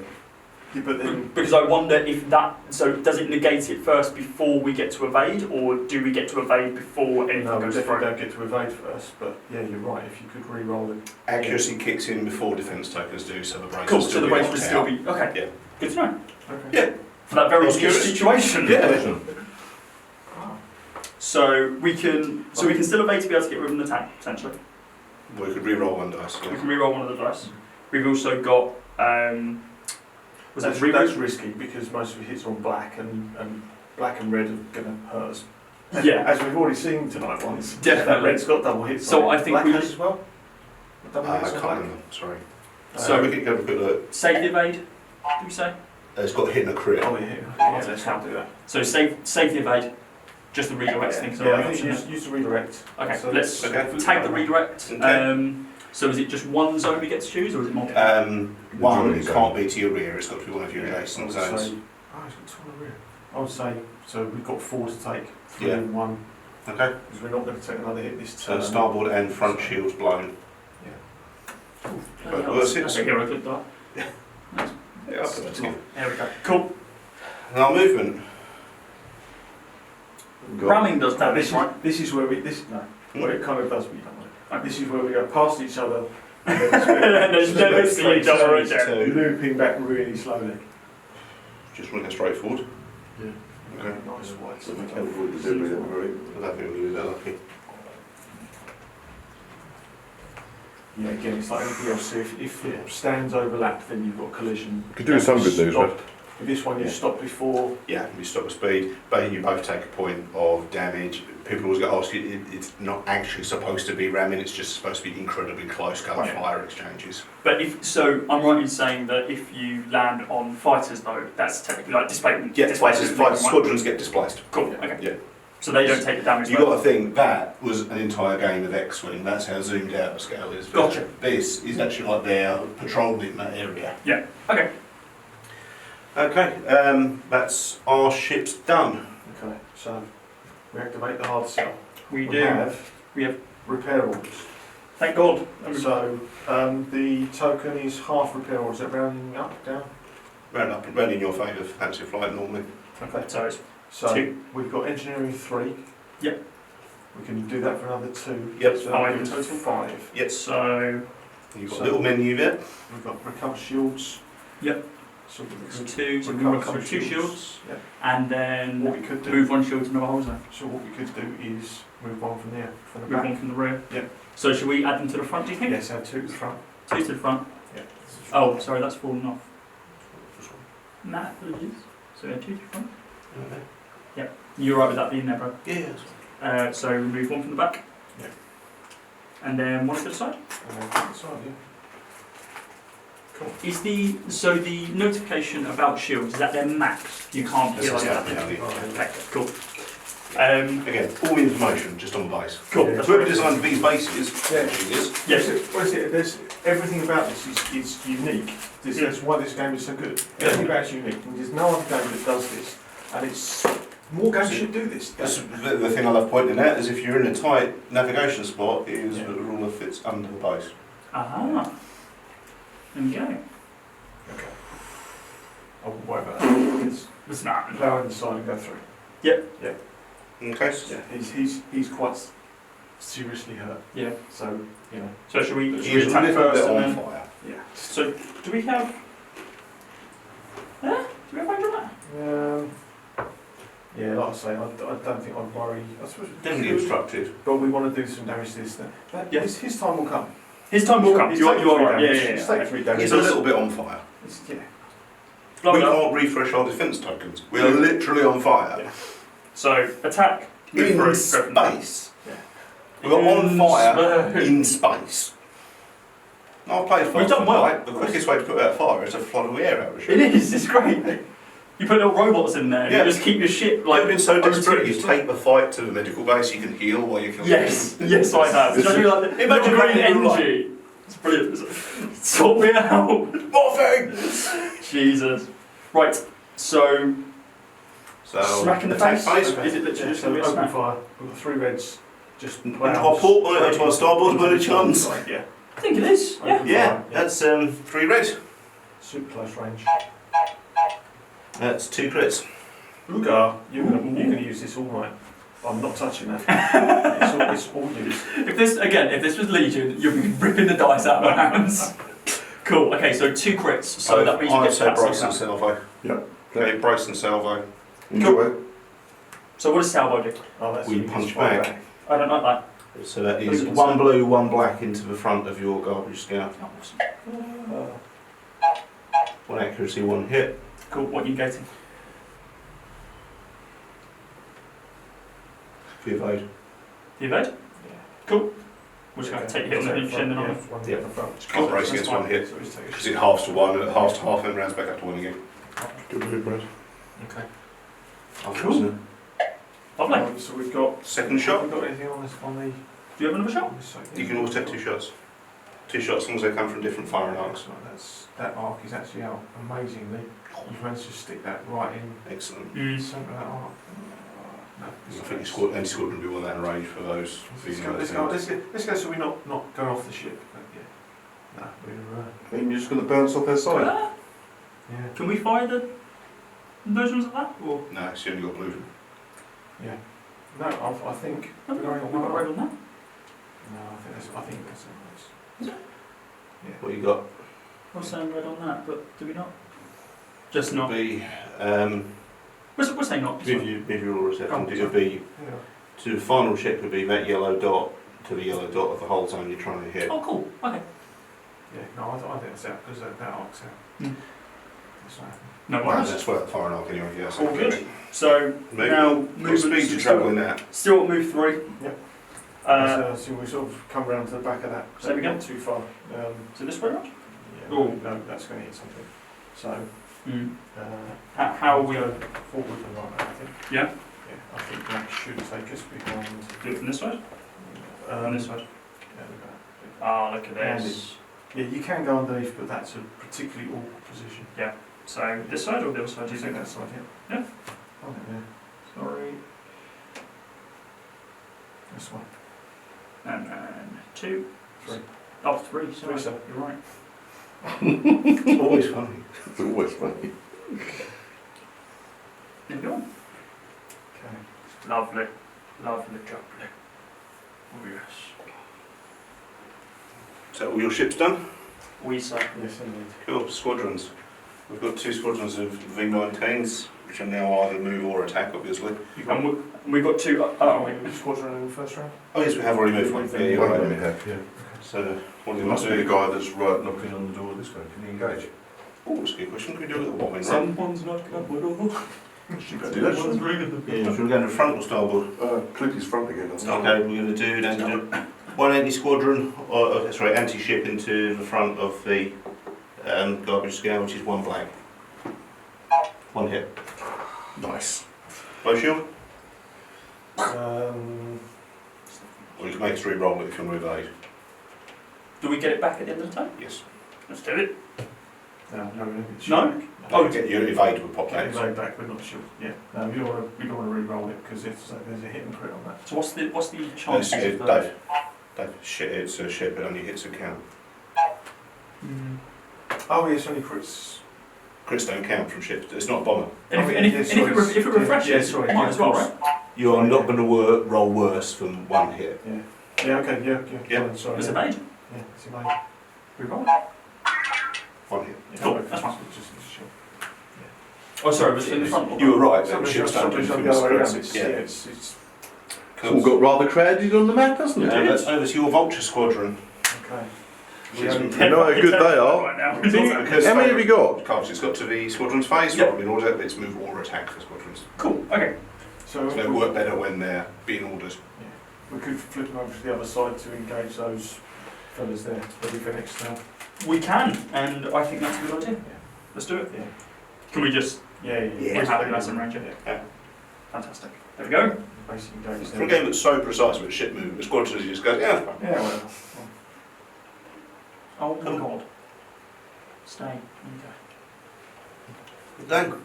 Yeah, but then Because I wonder if that. So does it negate it first before we get to evade, or do we get to evade before anything no, we goes definitely through? don't get to evade first. But yeah, you're right. If you could re-roll it. Accuracy kicks in before defence tokens do, so the brace Cool. will So still the be brace locked would still out. be okay. Yeah. Good to know. Okay. Yeah. For that very That's obscure good. situation. Yeah. Ah. So we can still evade to be able to get rid of an attack potentially. We could re-roll 1 dice. We Yeah. can re-roll one of the dice. We've also got. Was That's, it that's risky because most of the hits are on black and black and red are going to hurt us. Yeah. As we've already seen tonight once. Definitely. That red's got double hits. So on it. I think black we has just- as well. Double I hits on can't black. remember. Sorry. So- we could go have a quick look. Save the evade. Do we say? It's got a hit and a crit. Oh yeah, let's not do that. So save the evade. Just the redirect thing. So Yeah, yeah, I think use the redirect. okay. So Let's okay. tag the redirect. Okay. So is it just one zone we get to choose, or is it multiple? One, Joining it zone. can't be to your rear, it's got to be one of your Yeah, adjacent I would zones. say- oh, it's got two on the rear. I would say so. We've got 4 to take. 3 Yeah. and 1 Okay, because we're not going to take another hit this so turn. starboard and front shields blown. Bloody hell, worse that's hits. a hero clip that. Yeah, that's good. There we go. Cool. Now movement. Ramming does Now, damage, right? this is where we where it kind of does what you don't want. Okay. This is where we go past each other and And there's never see each other again. Two. looping back really slowly. Just want to go straight forward. Yeah. Okay. Nice wide. So we can avoid the debris that we're in. I don't think we'll be that lucky. Yeah, again, it's like anything else. So if stands overlap, then you've got collision. Could do with some good news, Stop. right? With this one, you Yeah. stop before. Yeah, you stop the speed, but you both take a point of damage. People always get asked, it's not actually supposed to be ramming, it's just supposed to be incredibly close colour Yeah. fire exchanges. But I'm right in saying that if you land on fighters though, that's technically like displacement. Yeah, displacement, fighter right? squadrons get displaced. Cool. Okay. Yeah. So they don't take the damage. You've though. got to think, that was an entire game of X-Wing, that's how zoomed out the scale is. Gotcha. This is actually like they're patrolling that area. Yeah. Okay. Okay, that's our ship's done. Okay, so we activate the hard cell. We do. have We have. repair orders. Thank God. So the token is half repair orders. Is that rounding up, down? Round in your favour for fancy flight normally. Okay. So it's So 2. we've got engineering 3. Yep. We can do that for another 2. Yep. So 5 that in gives us total. Yes. 5. so You've got So- a little menu there. We've got recover shields. Yep. So we it's could 2. So we recover 2 shields, Yep. and What then we could do. move 1 shield to another hole zone. So what we could do is move on from there, from the Move back. one from the rear. Yep. So should we add them to the front? Do you think? Yes, add 2 to the front. 2 to the front. Yeah. Oh, sorry, that's fallen off. Nah, apologies. So we had 2 to the front. You're right with that being there, bro? Yeah. So remove one from the back. Yeah. And then one to the side. Yeah. Cool. Is the notification about shields, is that their max? You can't heal like that? Okay, cool. Again, all the information just on the base. Cool. Yeah. Whoever designed these bases, Yeah. Yes. What is it? There's everything about this is unique. That's why this game is so good. Everything about it's unique. And there's no other game that does this. And it's more games should do this. the thing I love pointing out is if you're in a tight navigation spot, is the ruler fits under the base. Aha. There we go. Okay. I won't worry about that. It's not. Power inside and go through. Okay. Yeah, he's quite seriously hurt. Yeah. So, you know. So should we He's a attack little first bit and on then? fire. Yeah. So do we have? Do we have range on that? Yeah, like I say, I don't think I'd worry. I suppose Definitely obstructive. but we want to do some damage to this thing. Yeah. His time will come. His time will come. He's You are taken three right. Yeah, damage. yeah, He's yeah. taken 3 damage. He's a little bit on fire. Yeah. Blow We it up. can't refresh our defence tokens. We are literally on fire. Yeah. So attack. Move In through, go from there. space. We're on fire space. in space. I'll play fast. We've done well. Right? The quickest way to put out fire is to flood all the air out of a It ship. is. It's great. You put little robots in there. Yeah. You just keep your ship Like, like. been so desperate, you overseas. take the fight to the medical base, you can heal while you kill Yes. Yes, I have. It's- Especially like the Imagine little green that in real life. energy. It's brilliant. Sort me out. Morphing! Jesus. Right. So So, smack in the attack face. face. Is it literally just So going to be a open smack? fire. We've got 3 reds. Just And to our port, to our starboard, by any chance? Yeah. I think it is. Yeah. Yeah, that's 3 red. Super close range. That's 2 crits. Uga, you're gonna use this all night. I'm not touching that. it's all used. If this was Legion, you'd be ripping the dice out of my hands. Cool. Okay, so 2 crits. So that means you I'd get say that Bryce and 6 Salvo. Yep. Okay, Bryce and Salvo. Enjoy. So what does Salvo do? Oh, that's We you punch just fire back. I don't like that. So that is Open 1 side. blue, 1 black into the front of your garbage scout. Oh, awesome. 1 accuracy, 1 hit. Cool. What are you getting? For your evade. The evade? Yeah. Cool. We're just going to take a hit on the chin then, aren't we? One Yeah. hit on the front. Can't brace against 1 hit. So he's taking- Because it halves to 1, and it halves to half, and rounds back up to 1 again. Good move, Brad. Okay. Unfortunately. Lovely. So we've got. Second shot. Have we got anything on this on the? Do you have another shot? on this side? You can always take 2 shots. 2 shots as long as they come from different firing arcs. That arc is actually out amazingly. You've managed to stick that right in Excellent. the centre of that arc. No, I think your squad, any squadron would be well in range for those. Let's go so we're not going off the ship. But yeah. No, we're. I mean, you're just going to bounce off their side. Ah, Yeah. can we fire those ones like that? Or No, it's only got blue. Yeah. No, I think. have we Going got on red that. on that? No, I think that's Is it? Yeah. What you got? I was saying red on that, but do we not? Just not. Be, We're saying not. give you your reception. Oh, It would be, Yeah. to the final check would be that yellow dot to the yellow dot of the whole zone you're trying to hit. Oh, cool. Okay. Yeah. No, I think that's out because that arc's out. Hmm. That's right. No Well, worries. that's where the firing arc anyway, yes. All good. So Maybe. now What move speed you travelling at? Still at move 3. Yep. So So we sort of come round to the back of that. Say again? Not too far. this way around? Yeah. Oh. No, that's going to hit something. So. How are we? go forward and right, I think. Yeah. Yeah. I think that should take us behind. Do it from this side? On this side? There we go. Ah, look at And this. Yeah, you can go underneath, but that's a particularly awkward position. So this side or the other side? Do you think that side? Yeah. Yeah. I think yeah. Sorry. This one. And then 2. 3. Oh, 3. Sorry. 3, sir. You're right. It's always funny. It's always funny. There we go. Okay. Lovely. Lovely, lovely. Oh, yes. So all your ships done? We say. Yes, indeed. Cool. Squadrons. We've got 2 squadrons of V19s, which are now either move or attack, obviously. And we've got 2. Squadron in the first round? Oh yes, we have already moved one. Yeah, you're One of right. them we have, yeah. So what do It you want must to be the do? guy that's right knocking on the door this way. Can you engage? Oh, that's a good question. Can we do it with a bombing run? Someone's not coming over. You better do that, shouldn't you? Yeah, should we go to the front or starboard? Click his front again. I think. Okay, we're going to do then 180 squadron, or sorry, anti-ship into the front of the garbage scale, which is 1 black. 1 hit. Nice. Blow shield? Um, Or you can make 3 roll it if you move 8. Do we get it back at the end of the time? Yes. Let's do it. no, No? Oh, get your evade would pop Okay, back. load back, but not sure. Yeah, no, we don't want to re-roll it because if there's a hit and crit on that. So what's the chance of the... Dave, shit, it's a ship, it only hits a count. Oh yes, only crits. Crits don't count from ships, it's not a bomber. And if it refreshes, sorry, might as well, right? You are not going to roll worse than 1 hit. Yeah, okay, yeah. Yeah. Sorry. It's a mage. Yeah, it's a mage. Re-roll. 1 hit. Yeah, Cool, no, that's fine. just sure. Oh, sorry, was it in the front? You were right, Some that of ships the don't do the things other way around. crits. It's, Yeah. it's It's all got rather crowded on the map, hasn't it? That's over to your vulture squadron. okay. We only You know how good they are. Right now. Because How many have you got? Cards, it's got to the squadron's phase, Yep. rather in order, it's move or attack for squadrons. Cool, okay. So So they work better when they're being ordered. we could flip them over to the other side to engage those fellas there, ready for next turn. We can, and I think that's a good idea. Let's do it. Yeah. Can we just... Yeah. We're happy that's in range, Yeah. Fantastic. There we go. Basic engage For a game that's so precise with ship movement, the squadrons you just go, yeah, that's fine. Yeah, whatever. Oh my Cool. god. Stay. Okay. Done.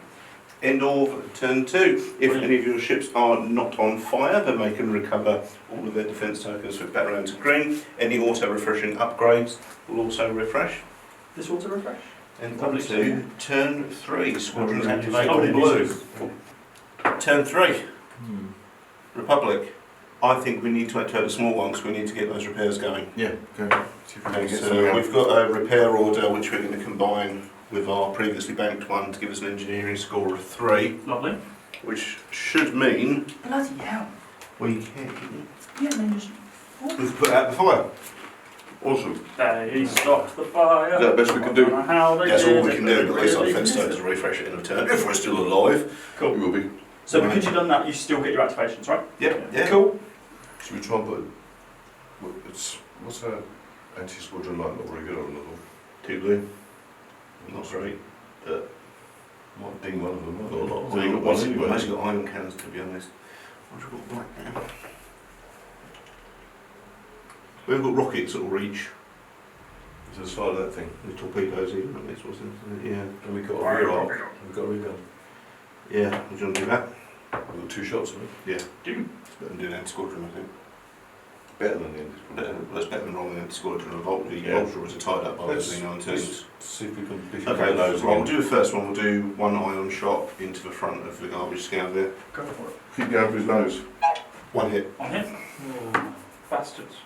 End of turn 2. If any of your ships are not on fire, then they can recover all of their defence tokens for back around to green. Any auto-refreshing upgrades will also refresh. This auto refresh? And on to turn 3. Squadrons Oh, activate oh, on it blue. is. Turn 3. Republic. I think we need to activate the small one because we need to get those repairs going. Yeah, okay. See if we can get something So out. we've got a repair order which we're going to combine with our previously banked one to give us an engineering score of 3, Lovely. which should mean Bloody hell. we can put out the fire. Awesome. They stopped the fire. Is that the best we can do? I don't know how they That's did all we it, can but do, but at least our really defence did tokens it. will refresh it in a turn if we're still alive. It Cool. will be. So because you've done that, you still get your activations, right? Yep, yeah. Cool. Should we try and put... What's her anti-squadron like? Not very good on the level. 2 blue. Not great. But Might ding one of them. I've got a lot of we've them. got One one, anyway. we've actually got iron cannons to be honest. We've got black now. We've got rockets that will reach So it's like that thing. the torpedoes even, I guess, wasn't it? Yeah. And we got a rear arc. We've got a rear gun. Yeah, would you want to do that? We've got 2 shots of it. Do. It's better than doing anti-squadron, I think. Better than the end. That's better than rolling anti-squadron. A Vulture, Yeah. Vultures are tied up by the Let's- Z19s. See if we can beef Okay, those well, we'll again. do the first one. We'll do 1 ion shot into the front of the garbage scow there. Go for it. Keep going for his nose. 1 hit. On hit. Bastards.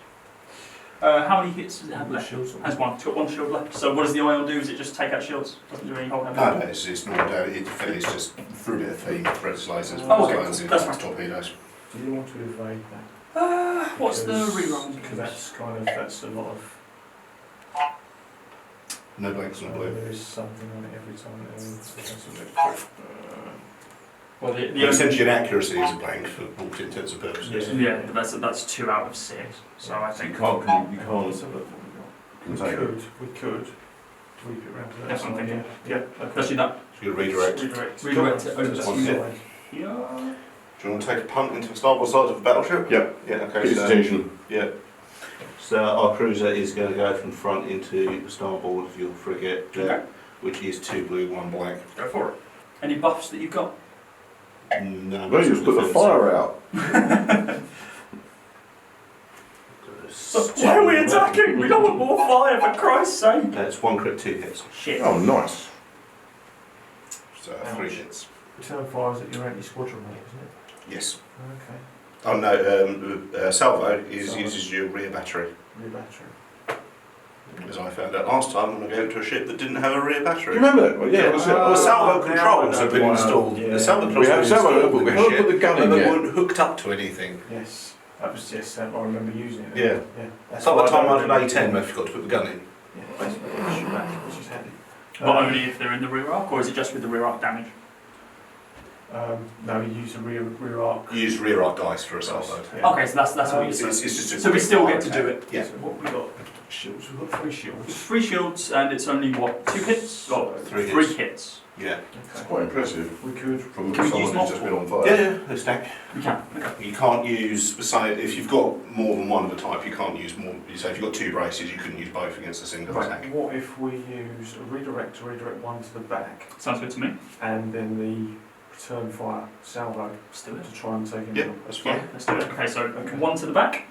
How many hits does it have left? Has 1. It's got 1 shield left. So what does the ion do? Is it just take out shields? Doesn't do any whole damage? No, it's not damage. It's just through a bit of theme, red slices, Oh, okay, slices, that's fine. torpedoes. Do you want to evade that? What's the reroll? Because that's a lot of. No blanks on blue. There is something on it every time. That's a bit Well, The essentially an accuracy is a blank for all intents and purposes. yeah, but that's 2 out of 6. So I You think. can't Let's have a look what we contain it. got. We could tweak it around to that That's what I'm side, thinking. Yeah, okay. Let's do that. So you redirect. Do Redirect it over to to that one hit. side. Yeah. you want to take a punt into the starboard side of the battleship? Yep. Yeah, okay. Get his So, attention. yeah. So our cruiser is going to go from front into the starboard of your frigate there, Okay. which is 2 blue, 1 black. Go for it. Any buffs that you've got? No, Well, you just put the fire out. So why are we attacking? We don't want more fire, for Christ's sake! That's 1 crit, 2 hits. Shit. Oh, nice. So 3 hits. Return fire is at your anti-squadron rate, isn't it? Yes. Okay. Oh no, salvo Salvo. uses your rear battery. Rear battery. As I found out last time when I go to a ship that didn't have a rear Do battery. you remember that? Well, yeah, that's it. Well, the salvo now controls I have been know why. installed. Yeah. The salvo controls We have have been salvo, installed but we with haven't the put the ship, gun but in they yet. weren't hooked up to anything. Yes. That was just I remember using it. Yeah. Yeah. That's So by the why time I don't did remember- A10, they forgot to put the gun in. Yeah, basically, shoot back, which is handy. But only if they're in the rear arc, or is it just with the rear arc damage? No, you use a rear arc. Use rear arc dice for a salvo. Yeah. Okay, so that's what you It's said. just a So we quick still fire get to do attack. it. Yeah. So what have we got? Shields. We've got 3 shields. 3 shields, and it's only what, 2 hits? Or Three 3 hits. hits. Yeah. It's Okay. quite impressive We could. from Can we someone use who's just been on fire. Yeah, they stack. We can. Okay. You can't use, say, if you've got more than one of a type, you can't use more. You say if you've got 2 braces, you couldn't use both against a single attack. Right. What if we use a redirect to redirect one to the back, Sounds good to me. and then the return fire salvo Let's do it. to try and take him Yeah, down? that's Yeah, fine. let's do it. Okay, so Okay. 1 to the back.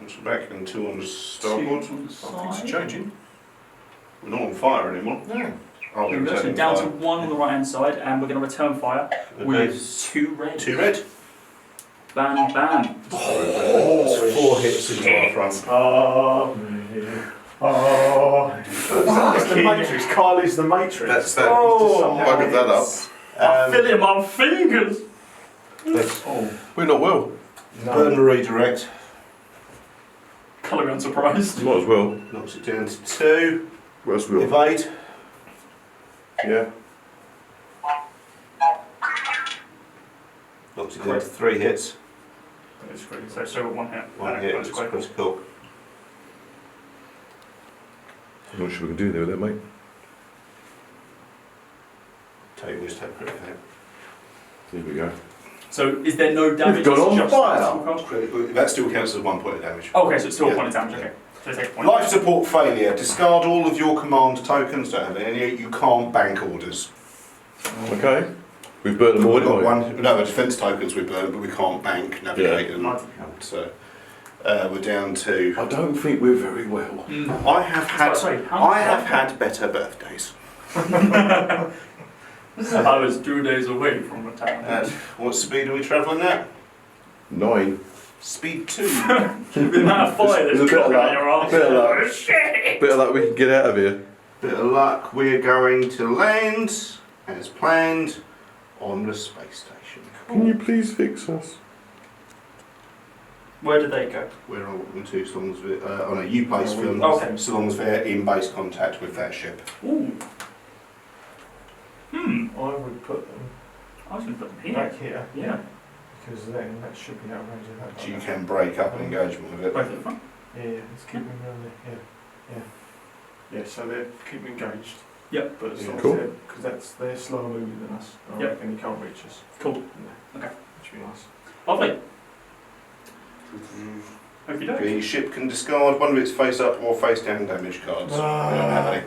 One's back and 2 on the 2 starboard. on the Things are side. changing. We're not on fire anymore. Yeah. Oh, There we're we go, so returning down to fire. 1 on the right hand side, and we're going to return fire Okay. with 2 red. 2 red. Bam, bam. That's 4 hits into our front. Oh, that's the Matrix. Kyle is the Matrix. That's that. Oh, Buggered that up. I feel it in my fingers. Oh, We're not well. Burn no. the redirect. Colour me unsurprised. Might as well. Knocks it down to 2. Where's will? Evade. Yeah. Knocks it down to 3 hits. That's great. So still got 1 hit. 1 hit. That's It's quite cool. critical. I'm not sure we can do there with that, mate. Just take critical hit. Here we go. So is there no damage? gone it's on just fire. critical cost? That still counts as 1 point of damage. Okay, so it's still Yeah. a point of damage. Okay, so take a point. Life support failure. Discard all of your command tokens. Don't have any. You can't bank orders. Okay. We've burnt them all, We've got haven't we? one. No, the defence tokens we burn, but we can't bank, navigate, and Bloody so we're down to. I don't think we're very well. hell. I have had. Sorry, how I much have damage? had better birthdays. I was 2 days away from the town. What speed are we travelling at? 9. Speed 2. The amount of fire There's a that's bit of coming out luck, your arse. bit of luck. Oh, shit. Bit of luck we can get out of here. Bit of luck. We're going to land as planned on the space station. Can you please fix us? Where did they go? We're on 2 so long as we on a U place film. Okay. So long as they're in base contact with that ship. Ooh. I would put them I was going to put them here. back here. Yeah. Because then that should be out of range of that. So you can break up an engagement with it. Both at the front. Yeah, let's keep them around there. Yeah. Yeah, so they're keep engaged. Yep. But as long Cool. as because they're slower moving than us. I Yep. reckon you can't reach us. Cool. No. Okay. Which would be nice. Lovely. Okie doke. The ship can discard one of its face up or face down damage cards. We don't have any.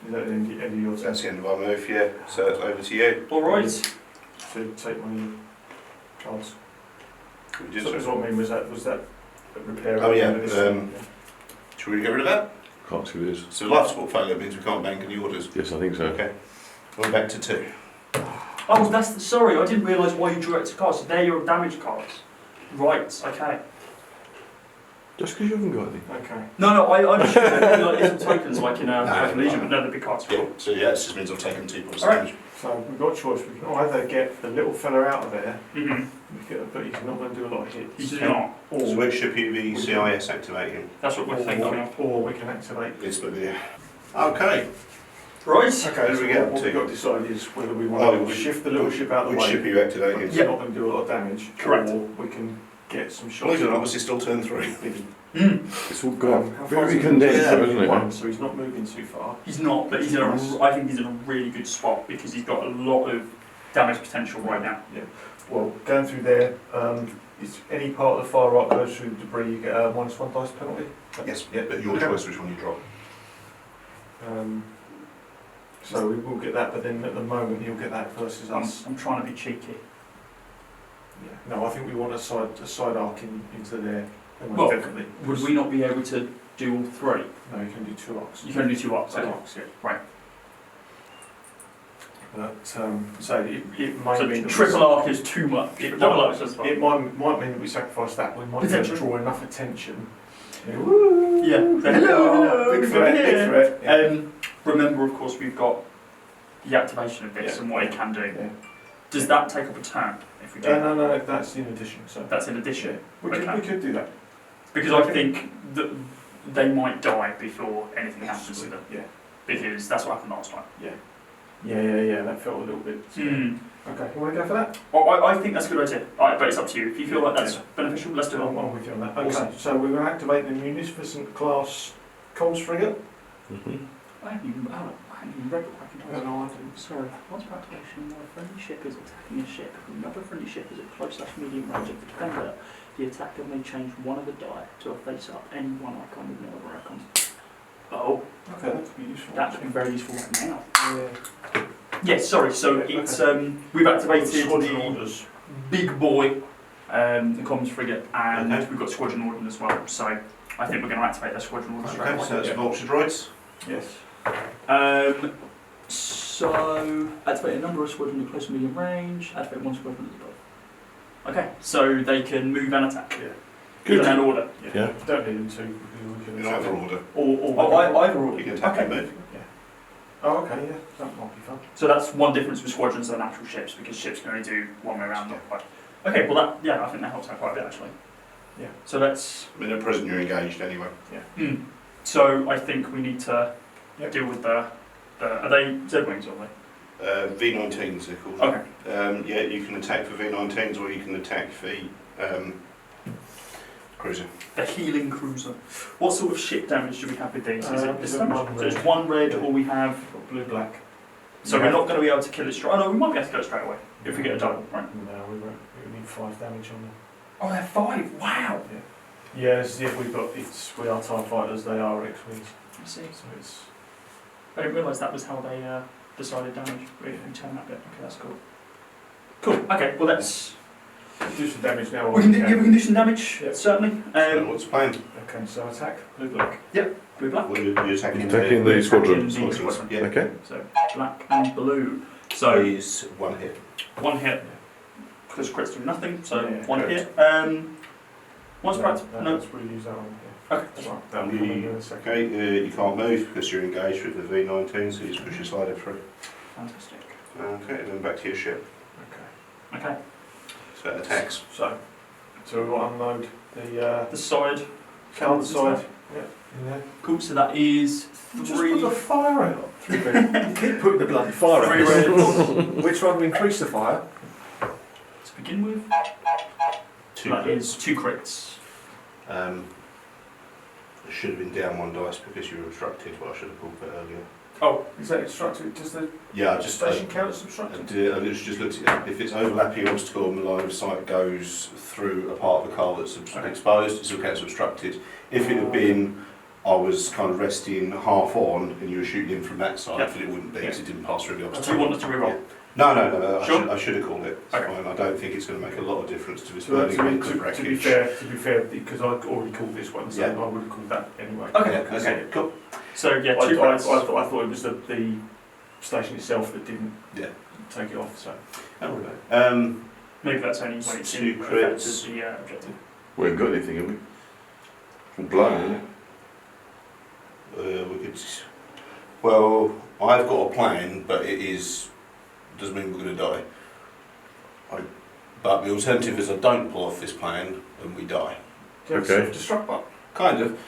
Is that the end of your turn? That's the end of our move, yeah. So it's over to you. Alright. So take one of your cards. We did So that's so. what I mean was that a repair? Oh, yeah, Yeah. Should we get rid of that? Can't see what it is. So life support failure means we can't bank any orders. Yes, I think so. Okay. We're back to 2. Oh, sorry, I didn't realise why you drew extra cards. So they're your damage cards. Right, okay. Just because you haven't got any. Okay. No, I just like little tokens like in No, like Legion, no. but no, the big cards. Yeah. So yeah, it just means I've taken 2 points of Alright. damage. So we've got a choice. We can either get the little fella out of there, Mm-hmm. but he's not going to do a lot of hits. You do not. Or, So which ship you the CIS activating? That's what we're thinking of. or we can activate. It's but yeah. Okay. Right. Okay, Where do so we get what to? we've got to decide is whether we want Oh, to shift the little ship out of the Which way. ship are you activating? It's Yeah. not going to do a lot of damage. Correct. Or we can get some shots. Believe it or not, obviously still turn 3. It's all gone. How far Very is he? condensed, Yeah. though, isn't it? One, so he's not moving too far. He's not, but he's in I think he's in a really good spot because he's got a lot of damage potential right now. Yeah. Well, going through there, is any part of the fire arc goes through the debris, you get a -1 dice penalty. Yes, Yeah. but your choice which one you drop. So we will get that, but then at the moment he'll get that versus us. I'm trying to be cheeky. Yeah. No, I think we want a side arc into there. Well, Definitely. Would we not be able to do all 3? No, you can do 2 arcs. You can only do 2 arcs. Two Okay. arcs, yeah. Right. But so it might So mean that triple arc is too much. It Double might- arc is just fine. it might mean that we sacrifice that. We might be able to Potentially. draw enough attention. Yeah. Hello, Hello. big threat, big threat. Yeah. Remember, of course, we've got the activation of this Yeah. and what it can do. Yeah. Does that take up a turn if we do? No, that's in addition. So That's in addition. we Okay. could do that. Because I think that they might die before anything happens to them. Yeah. Because that's what happened last time. Yeah, that felt a little bit. Okay, you want to go for that? Well, I think that's a good idea. But it's up to you. If you feel like that's beneficial, let's do it. I'm with you on that. Okay, Awesome. so we're going to activate the munificent class comms frigate. I haven't even read what I can No, I didn't. Sorry. Once per activation, when a friendly ship is attacking a ship, another friendly ship is at close/medium range of the defender, the attacker may change one of the die to a face-up, any one icon with no other icons. Oh, Okay, that could be useful. that could be very useful right now. Yeah. Yes, sorry, so it's we've activated Squadron the orders. big boy, the comms frigate, and we've got squadron orders as well, so I think we're going to activate their squadron orders straight Okay, away. so that's vulture droids. Yes. So activate a number of squadron at close medium range, activate one squadron at the above. Okay, so they can move and attack. Yeah. Good. In order. Yeah. Don't need them to. Because we can In either order. Either order. You can attack and move. Oh, okay, yeah, that might be fun. So that's one difference with squadrons than actual ships, because ships can only do one way around, not quite. Okay, well I think that helps out quite a bit actually. Yeah. So let's. I mean, at present you're engaged anyway. So I think we need to deal with the are they Z-wings or are they? V19s they're called. Okay. Yeah, you can attack for V19s or you can attack for cruiser. The healing cruiser. What sort of ship damage do we have with these? Is it this damage? one So it's red. one red, or we have. Blue-black. So we're not going to be able to kill it straight. Oh no, we might be able to kill it straight away if we get a double, right? No, we won't. We need 5 damage on them. Oh, they're 5. Wow. Yeah, this is if we are TIE fighters, they are X-wings. I see. So it's. I didn't realise that was how they decided damage. We turn that bit. Okay, that's cool. Cool. Okay. Well, let's. Do some damage now. We can do some damage. Yep. Certainly. So what's the plan? Okay, so attack. Blue-black. Blue black. Well, you're attacking Attacking the Attacking squadron. the Squadrons. squadron. Yeah. Okay. So black and blue. So So he's one hit. one hit. Because crits do nothing. So Yeah, one correct. hit. Once No, practice. no, No. let's reuse that one. Okay, that's right. That'll come in a second. Okay, you can't move because you're engaged with the V19, so you just push your slider through. Fantastic. Okay, then back to your ship. Okay. Okay. So it attacks. So we want to unload the The side. counter side. Yeah. In there. Cool. So that is Just 3. put the fire out. You keep putting the bloody fire out. 3 reds. Which one to increase the fire? To begin with. 2 That crits. is 2 crits. It should have been down 1 dice because you were obstructed, but I should have pulled that earlier. Oh, Is that obstructed? Does the Yeah, I just station count as obstructed? I literally just looked at it. If it's overlapping obstacle and the line of sight goes through a part of the car that's exposed, it still counts obstructed. If it had been, I was kind of resting half on and you were shooting in from that side, Yeah. but it wouldn't be because it didn't pass through the do you obstacle. want us to reroll? No, Sure. I should have called it. It's Okay. fine. I don't think it's going to make a lot of difference to this To burning be of wreckage. fair, because I'd already called this one, so Yeah. I would have called that anyway. Okay. Yeah, okay, cool. So yeah, I 2 crits. thought it was the station itself that didn't Yeah. take it off. So Maybe that's only when it's 2 in effect crits. as the objective. We haven't got anything, have we? All blown, isn't it? We could. Well, I've got a plan, but doesn't mean we're going to die. But the alternative is I don't pull off this plan and we die. do you have Okay. a self-destruct button? Kind of.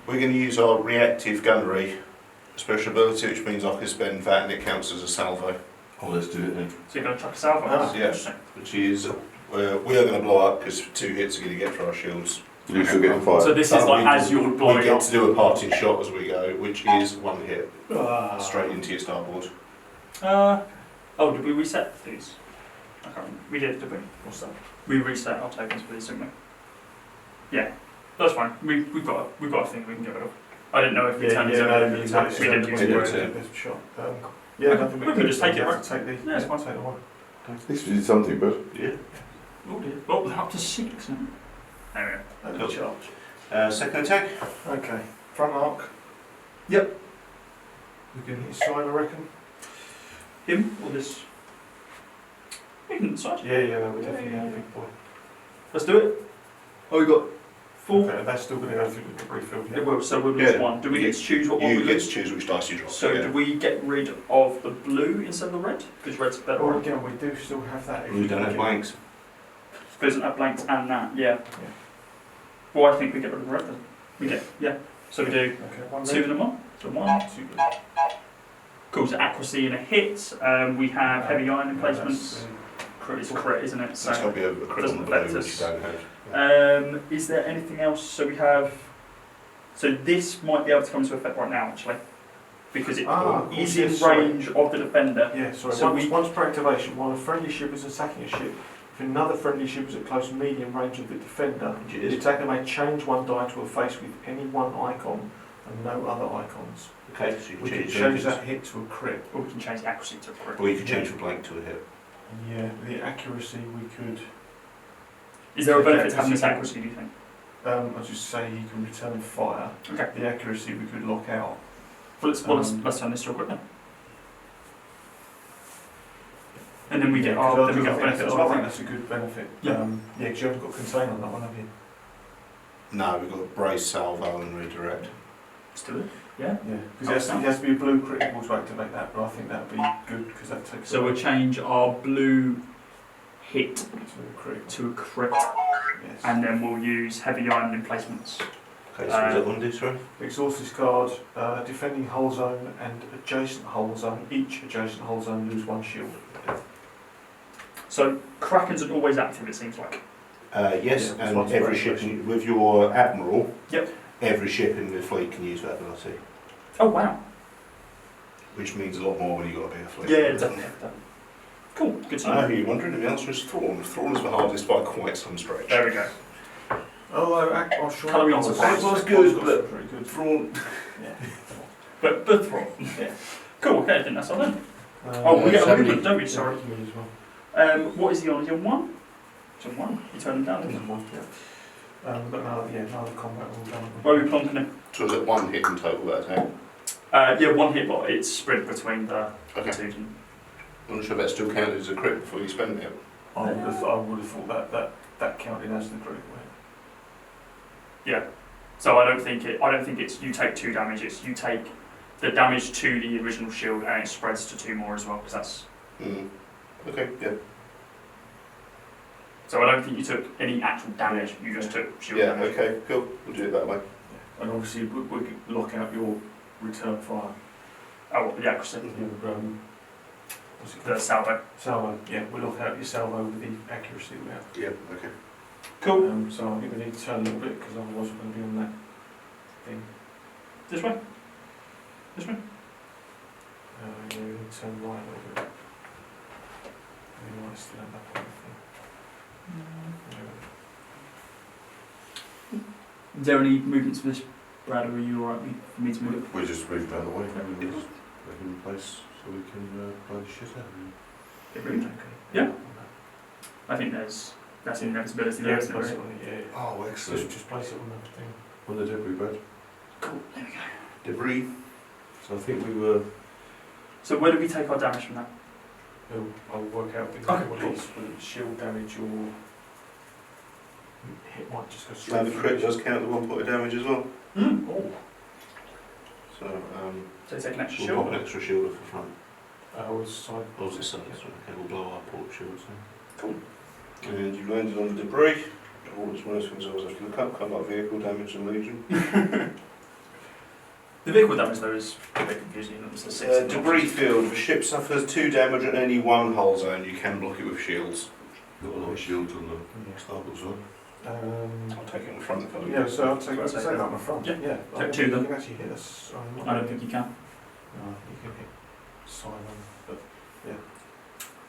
We're going to use our reactive gunnery special ability, which means I can spend that and it counts as a salvo. Oh, let's do it then. So you're going to chuck a salvo? Ah, yeah. Interesting. Which is we are going to blow up because 2 hits are going to get for our shields. You still get fire. So this is But like we- as you're We blowing get up. to do a parting shot as we go, which is 1 hit straight Ah. into your starboard. Oh, did we reset these? I can't remember. We did we? What's that? We reset our tokens for these, didn't we? Yeah, that's fine. We've got a thing we can get rid of. I didn't know if we turned it over. We didn't use We it. did. Shot. Okay, nothing we can just take it, right? Take the, Yeah, it's fine. Take the one. At least we did something, but Yeah. Oh dear. Well, we're up to 6 now. There Over Cool. charge. Second attack. Okay. Front arc. Yep. We can hit side, I reckon. we go. Him or this? We can decide. Yeah, no, we definitely Yeah. have a big boy. Let's do it. Oh, we got 4. Okay, that's still going to go through the debris field. It will, so we'll lose Yeah. 1. Do we get to choose what one You we get lose? to choose which dice you drop. So yeah. do we get rid of the blue instead of the red? Because red's better. Or again, we do still have that. if We don't have get- blanks. Because it blanks and that, yeah. Well, I think we get rid of the red then. We get, yeah. So we do Okay, one 2 red, and a 1. So 1, 2 blue. Cool, so accuracy and a hit. We have heavy iron emplacements. It's crit, isn't it? So It's got to be a crit doesn't on the blue, affect which us. you don't have. Is there anything else? So we have. So this might be able to come into effect right now, actually, because it is in range of the defender. Yeah, sorry. So Once per activation, while a friendly ship is attacking a ship, if another friendly ship is at close medium range of the defender, the attacker may change one die to a face with any one icon and no other icons. Okay, so you We can can change change it. that hit to a crit. Or we can change the accuracy to a crit. Or you could change from blank to a hit. Yeah, the accuracy we could. Is there a Okay, benefit to having this okay. accuracy, do you think? I'll just say he can return fire. Okay. The accuracy we could lock out. Well, let's turn this to a crit then. And then we get Yeah, 'cause our I think benefit as well, I think right? that's a good benefit. Yeah. Because you haven't got contain on that one, have you? No, we've got brace, salvo, and redirect. Let's do it. Yeah. Yeah. Because it has to be a blue critical to activate that, but I think that would be good because that takes. So we'll change our blue hit to a critical. to a crit, Yes. and then we'll use heavy iron emplacements. Okay, so what does that one do, sorry? Exhaustive card, defending hull zone and adjacent hull zone. Each adjacent hull zone lose one shield. So Krakens are always active, it seems like. Yes, Yeah, and response every rate ship, question. with your admiral, Yep. every ship in the fleet can use that ability, Oh wow. which means a lot more when you've got a bigger fleet. Yeah, definitely. Cool. Good to I know know. who you're wondering, and the answer is Thrawn. Thrawn is the hardest by quite some stretch. There we go. Although offshore Colouring was was good, was but- very good. Thrawn. Yeah. But Thrawn. Yeah. Cool. Okay, I think that's all then. Uh, Oh, we get a so movement, don't we? Sorry. me as well. What is he on? Is he on one? He's on one. You turn him down. Didn't you? But now the combat all done. Where are we planting him? So is it one hit in total, that attack? Yeah, one hit, but it's spread between the Okay. two. I'm not sure that still counted as a crit before you spend it. I would have thought that counted as the critical hit. Yeah. So I don't think it's you take 2 damage. It's you take the damage to the original shield and it spreads to 2 more as well because that's. Okay, yeah. So I don't think you took any actual damage. You just took shield Yeah, damage. okay, cool. We'll do it that way. And obviously we could lock out your return fire. Oh, what, the accuracy. Your what's it The called? salvo. Salvo. Yeah, we lock out your salvo with the accuracy we have. Yeah, okay. Cool. So I think we need to turn a little bit because otherwise we're going to be on that thing. This way. This way. Yeah, we need to turn right a little bit. We might still end up on the thing. Is there any movements for this, Brad, or are you alright for me to move it? We just moved out of the way and we just put him in place so we can blow the shit out of him. Get rid of it. Yeah. I think that's inevitability there, isn't it? Yeah. Oh, excellent. Just place it on that thing. On the debris bed. Cool. There we go. Debris. So I think we were. So where do we take our damage from that? I'll work out exactly Okay, what cool. it is, whether it's shield damage or hit might just go straight. And the crit does count the 1 point of damage as well. Oh. So, So take an extra we'll pop shield. an extra shield off the front. Was side. Oh, this side, that's right. Okay, we'll blow our port shields then. Cool. And you've landed on the debris. Oh, it's one of those things I always have to look up, kind of like vehicle damage and legion. The vehicle damage though is a bit confusing. It's the 6 Debris field. If a ship suffers 2 damage at any one hull zone, you can block it with shields. Got a lot of shields on the starboard side. I'll take it in the front if I don't Yeah, so I'll take Let's that take on the front. Yeah. Yeah. Take 2 then. You can actually hit us. I don't think you can. No, you can hit Simon, but yeah.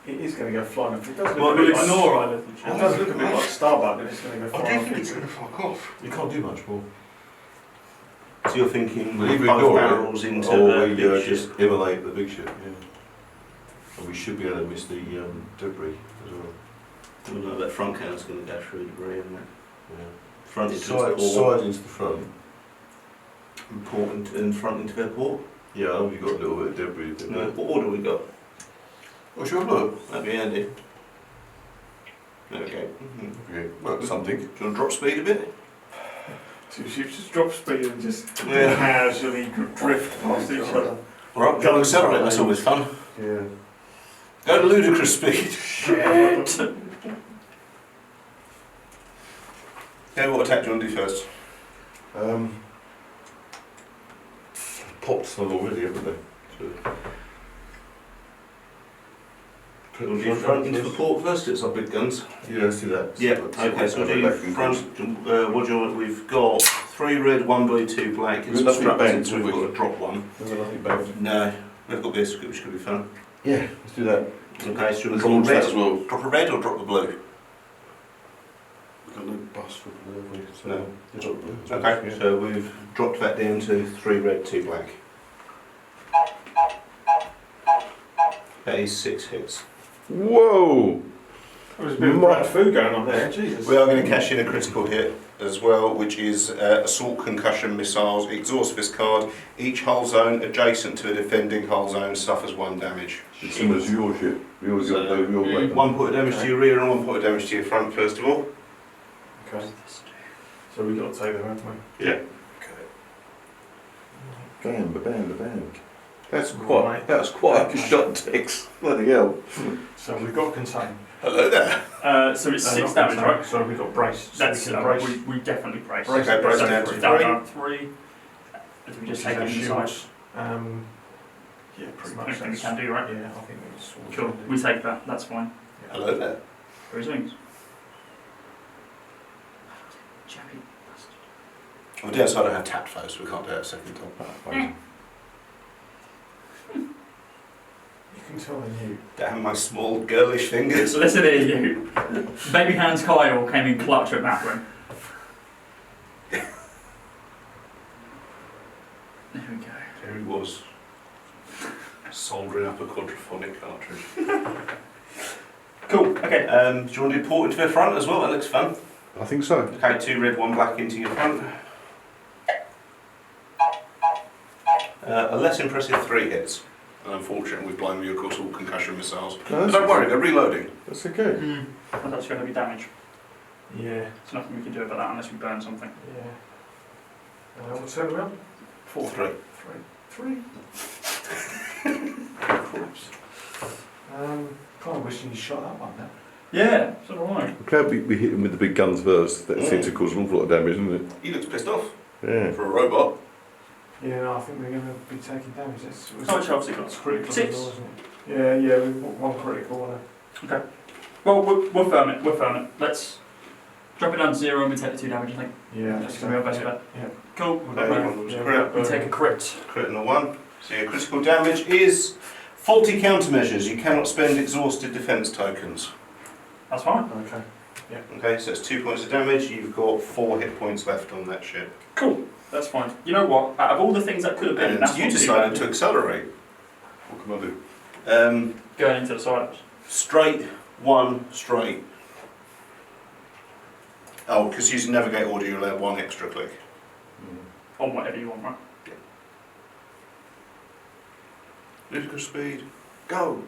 It is going to go flying. It does Well, look a bit it's- like it does look a bit like Starbuck, and it's going to go I flying. do think it's going to fuck off. You can't do much more. So you're thinking We either both ignore it, barrels into or the we big just ship. immolate the big ship, yeah. And we should be able to miss the debris as well. Well, no, that front cannon's going to dash through debris, isn't it? Yeah. Front into Side, the port, side into the front. and port and front into their port. Yeah, I know we've got a little bit of debris. There. No, what order we got? Oh, sure, look. That'd be handy. Okay. Okay, well, something. Do you want to drop speed a bit? Two ships just drop speed and just Yeah. casually drift past each other. Alright, go and accelerate, that's always fun. Yeah. Go to ludicrous speed. Shit! Okay, what attack do you want to do first? Popped some already, haven't they? So, We'll do front into the port first, it's our big guns. Yeah, let's do that. Yeah, okay, so we'll do front, what do you want? We've got 3 red, 1 blue, 2 black. It's We've got nothing strapped banged, in, so have we've we? got to drop one. There's nothing bad. No, we've got this, which could be fun. Yeah, let's do that. Okay, so you want to Let's drop a launch that red? as well. Drop a red or drop the blue? We've got no bus for blue, have we? So, No. yeah, drop blue. Okay, Yeah. so we've dropped that down to 3 red, 2 black. That is 6 hits. Whoa! There was a bit of bad food going on there, Jesus. We are going to cash in a critical hit as well, which is assault concussion missiles, exhaust fist card. Each hull zone adjacent to a defending hull zone suffers 1 damage. It's similar to your ship. Yours got your weapon. 1 point of damage to your rear and 1 point of damage to your front, first of all. Okay. So we've got to take them, haven't we? Yeah. Bam, ba-bam, ba-bam. That's Right. quite a shot, Tex. Bloody hell. So we've got contain. Hello there. So it's No, 6 not damage, contain, right? So we've got brace. So That's we can brace. we definitely brace. Brace. Okay, brace So down to down 3. 3. Do we just Which take is it our inside? shields. Yeah, pretty much. Anything we that's- can do, right? Yeah, I think that's what Cool. can do. We take that. That's fine. Yeah. Hello there. Where is wings? Chappy bastard. On the downside, I don't have tapped foes, so we can't do it a second time. You can tell they're new. Damn my small girlish fingers. So listen here, you. Baby hands Kyle came in clutch at that one. There we go. There he was, soldering up a quadraphonic cartridge. Cool. Okay. Do you want to do port into the front as well? That looks fun. I think so. Okay, 2 red, 1 black into your front. A less impressive 3 hits. And unfortunately, we've blown you, of course, all concussion missiles. No, But that's don't worry, okay. they're reloading. That's okay. Well, that's going to be damage. Yeah, There's nothing we can do about that unless we burn something. yeah. We'll turn around. 4, 3. Three. Corpse. Kind of wishing you shot that one now. Yeah, so do I. I'm glad we hit him with the big guns first. That seems to cause an awful lot of damage, doesn't it? He looks pissed off Yeah. for a robot. Yeah, no, I think we're going to be taking damage. How much health has he It's got? critical. 6. as well, isn't it? Yeah, we've got 1 critical. Well, we'll firm it. We'll firm it. Let's drop it down to 0 and we take the 2 damage, I think. Yeah, That's going to be our best bet. Yeah. Cool. We've Okay, got one was yeah, crit. We take a crit. Crit and a 1. So your critical damage is faulty countermeasures. You cannot spend exhausted defence tokens. That's fine. Okay. Okay, so it's 2 points of damage. You've got 4 hit points left on that ship. Cool. That's fine. You know what? Out of all the things that could have been, And that's you not too decided bad. to accelerate. What can I do? Going into the silos. Straight, 1 straight. Oh, because using navigate order, you're allowed 1 extra click. On whatever you want, right? Ludicrous speed. Go.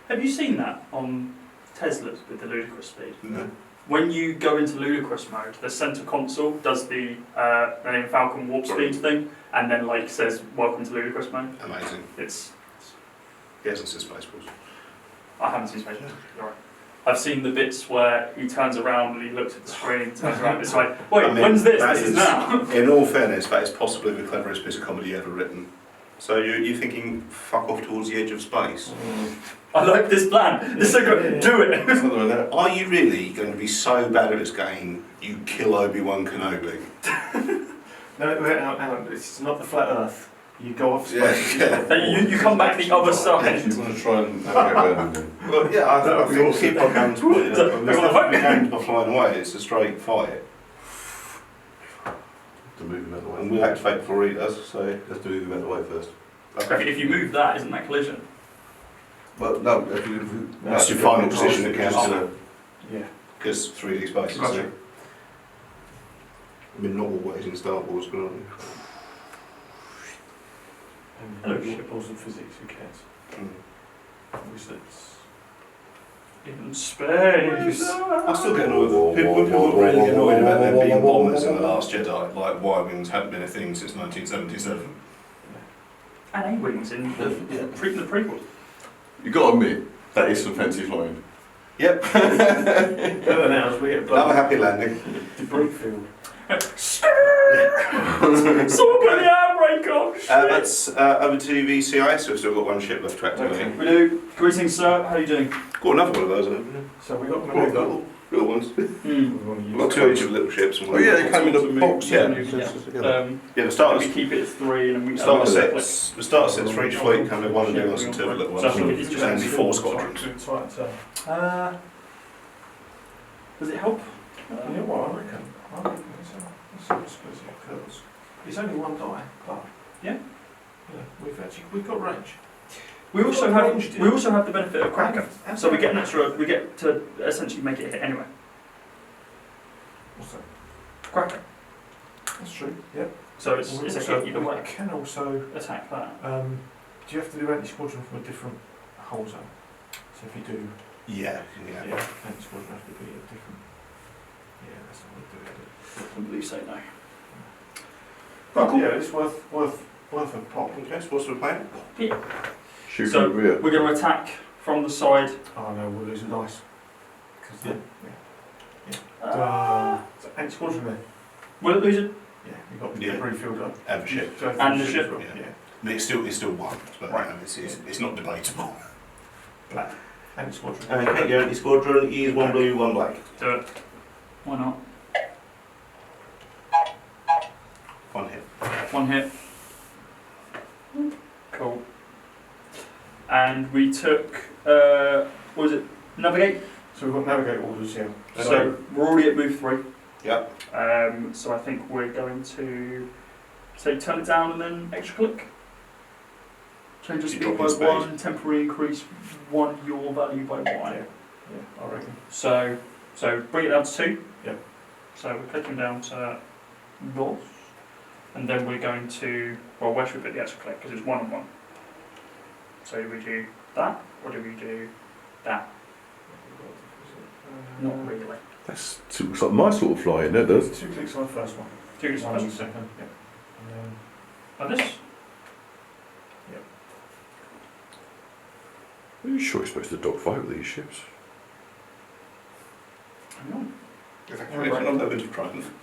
Have you seen that on Teslas with the ludicrous speed? No. When you go into ludicrous mode, the center console does the Falcon warp speed thing, and then like says "Welcome to ludicrous mode." Amazing. It's He hasn't seen Spaceballs. I haven't seen Space. You're right. I've seen the bits where he turns around and he looks at the screen, turns around. It's like, wait, I mean, when's this? that This is now. In all fairness, that is possibly the cleverest piece of comedy ever written. So you're thinking, fuck off towards the edge of space. I like this plan. This is so good. Do it. Something like that. Are you really going to be so bad at this game, you kill Obi-Wan Kenobi? No, wait, hang on. It's not the flat Earth. You go off Yeah, space. yeah. And you come back the other side. You want to try and navigate around them? Well, yeah, I would be think awesome. keep our guns pointed So, up. There's everyone nothing fuck. gained by flying away, it's a straight fight. To move him out the way. And we'll activate before he does, so... Let's move him out the way first. If you move that, isn't that collision? Well, no, if you... No, That's your final position that counts. Yeah. Because 3D space is Gotcha. there. I mean, not always in Star Wars, but aren't And Hello. laws of physics, who cares? they? Obviously, it's... In space. I still get annoyed with people. When people really get annoyed about there being bombers in The Last Jedi, like Y-Wings hadn't been a thing since 1977. And A-wings in the prequel. You got to admit, that is some fancy flying. Yep, Better than ours, we get another happy landing. debris field. Someone put the handbrake on! Oh, shit. That's over to the CIS. We've still got one ship left to activate. Okay. We do. Greetings, sir. How are you doing? Got another one of those, haven't we? So we got Got little ones. Hmm. Got two each of the little ships. And Oh one yeah, they came in a box. Yeah. And you can put together. Yeah, the starters. We keep it at 3 and then we Starter add a sets. The starter sets for each fleet come with one of the big ones and two of the little So I ones. think it's just And actually 4 squadrons. Does it help? You know what, I reckon it's because it's only one die, but Yeah. we've got range. We also Got have range, we also have the benefit of Cracker, And so we get an extra. We get to essentially make it hit anyway. What's that? Cracker. That's true. Yep. So it's a hit either we way. can also. Attack that. Do you have to do anti-squadron from a different hull zone? So if you do, Yeah. anti-squadron has to be a different. Yeah, that's not what we do. I believe so. No. But Cool. yeah, it's worth a pop. Okay, so what's the plan? Shoot So, from the rear. We're going to attack from the side. Oh no, we'll lose a dice. Yeah. So anti-squadron then. Will it lose it? Yeah, you've got Yeah. the refield up. Have a ship. And the ship. Yeah. But it's still one. But Right. it's not debatable. Black. Anti-squadron. Okay, your anti-squadron is 1 blue, 1 black. Do it. Why not? 1 hit. 1 hit. Cool. And we took. What was it? Navigate. So we've got navigate orders, yeah. So we're already at move 3. Yep. So I think we're going to say turn it down and then extra click. Change the You speed drop by your speed. 1, temporary increase 1 your value by 1. Yeah, I reckon. So bring it down to 2. Yep. So we're clicking down to dos. And then we're going to, well, where should we put the extra click? Because it's 1 and 1. So do we do that or do we do that? Not really. That's looks like my sort of flying, that does. 2 clicks on the first one. 2 is 1 on the first. second. Yeah. And Like this? Are you sure you're supposed to dogfight with these ships? Hang on. Evacuation on limit of triumph.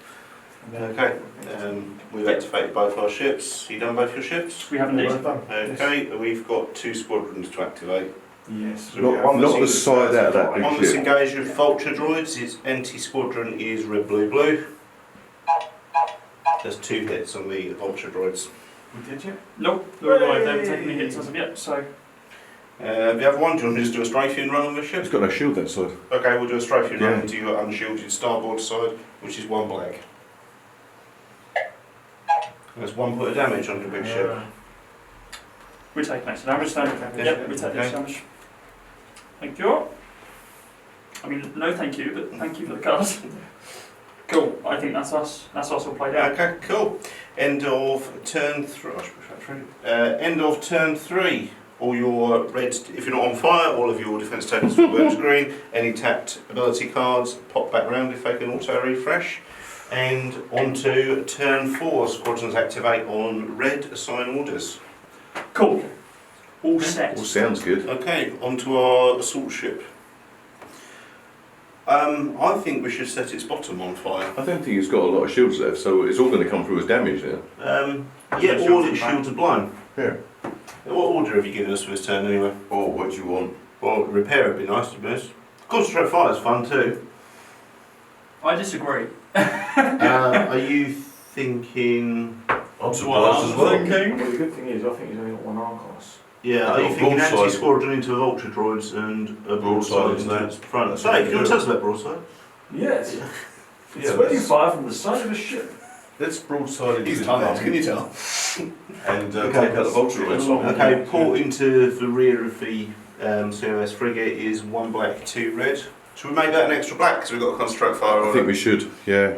then. Okay. We've activated both our ships. You done both your ships? We have indeed. Well done. Okay, we've got 2 squadrons to activate. Yes. So we've got one Not that's the side out of that big one that's ship. engaged with vulture droids. Its anti-squadron is red, blue, blue. There's 2 hits on the vulture droids. We did yet? Nope, they're alive. They haven't taken any hits as of yet, so. The other one, do you want to just do a strafing run on the ship? It's got no shield that side. Okay, we'll do a strafing Yeah. run into your unshielded starboard side, which is 1 black. There's 1 point of damage on the big ship. We take next damage then. Okay. Yep, we take next Okay. damage. Thank you. I mean, no thank you, but thank you for the cards. Cool, I think that's us. That's us all played out. Okay, cool. End of turn 3. I should push that through. End of turn 3. All your reds, if you're not on fire, all of your defence tokens will burn to green. Any tapped ability cards pop back round if they can auto refresh. And on to turn 4. Squadrons activate on red, assign orders. Cool. All set. All sounds good. Okay, on to our assault ship. I think we should set its bottom on fire. I don't think it's got a lot of shields left, so it's all going to come through as damage now. Yeah, Shields all are its blind. shields are blind. Yeah. What order have you given us for this turn anyway? Or what do you want? Well, repair would be nice to be honest. Concentrate fire is fun too. I disagree. Are you thinking? I'm surprised Well, as I'm well. thinking. Well, the good thing is, I think he's only got 1 arm class. Yeah, are you Got thinking broadside. anti-squadron into ultra droids and a broadside Broadside, into isn't its front? That's So, what do we you want to do. tell us about broadside? Yes. Yeah, It's when you let's- fire from the side of a ship. Let's broadside into He's the tired, can you front tell? and Okay. take out the vulture droids. Okay, port into the rear of the CMS frigate is 1 black, 2 red. Should we make that an extra black because we've got a concentrate fire I on think it? we should, yeah.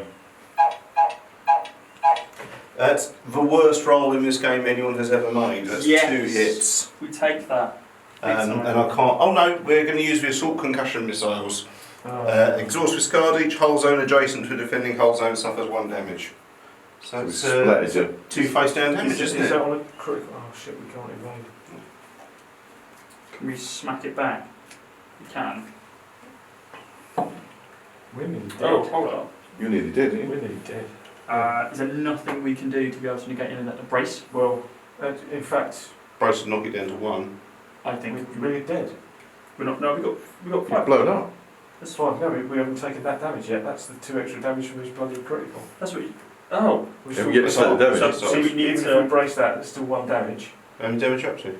That's the worst roll in this game anyone has ever made. That's Yes. 2 hits. We take that. And I can't. Oh no, we're going to use the assault concussion missiles. Exhaust viscard, each hull zone adjacent to a defending hull zone suffers 1 damage. So We it's splattered you. 2 face down damage, Is isn't that it? on a critical? Oh shit, we can't evade. Can we smack it back? We can. We're nearly dead. Oh, hold on. You're nearly dead, aren't you? We're nearly dead. Is there nothing we can do to be able to negate any of that brace? Well, In fact, Price to knock it down to 1. I think we're dead. we're not. No, we got You've 5. blown up. That's fine. No, we haven't taken that damage yet. That's the 2 extra damage from his bloody critical. That's what. Oh, Yeah, we get the same damage. so we need Even to. if we brace that, there's still 1 damage. How many damage up to?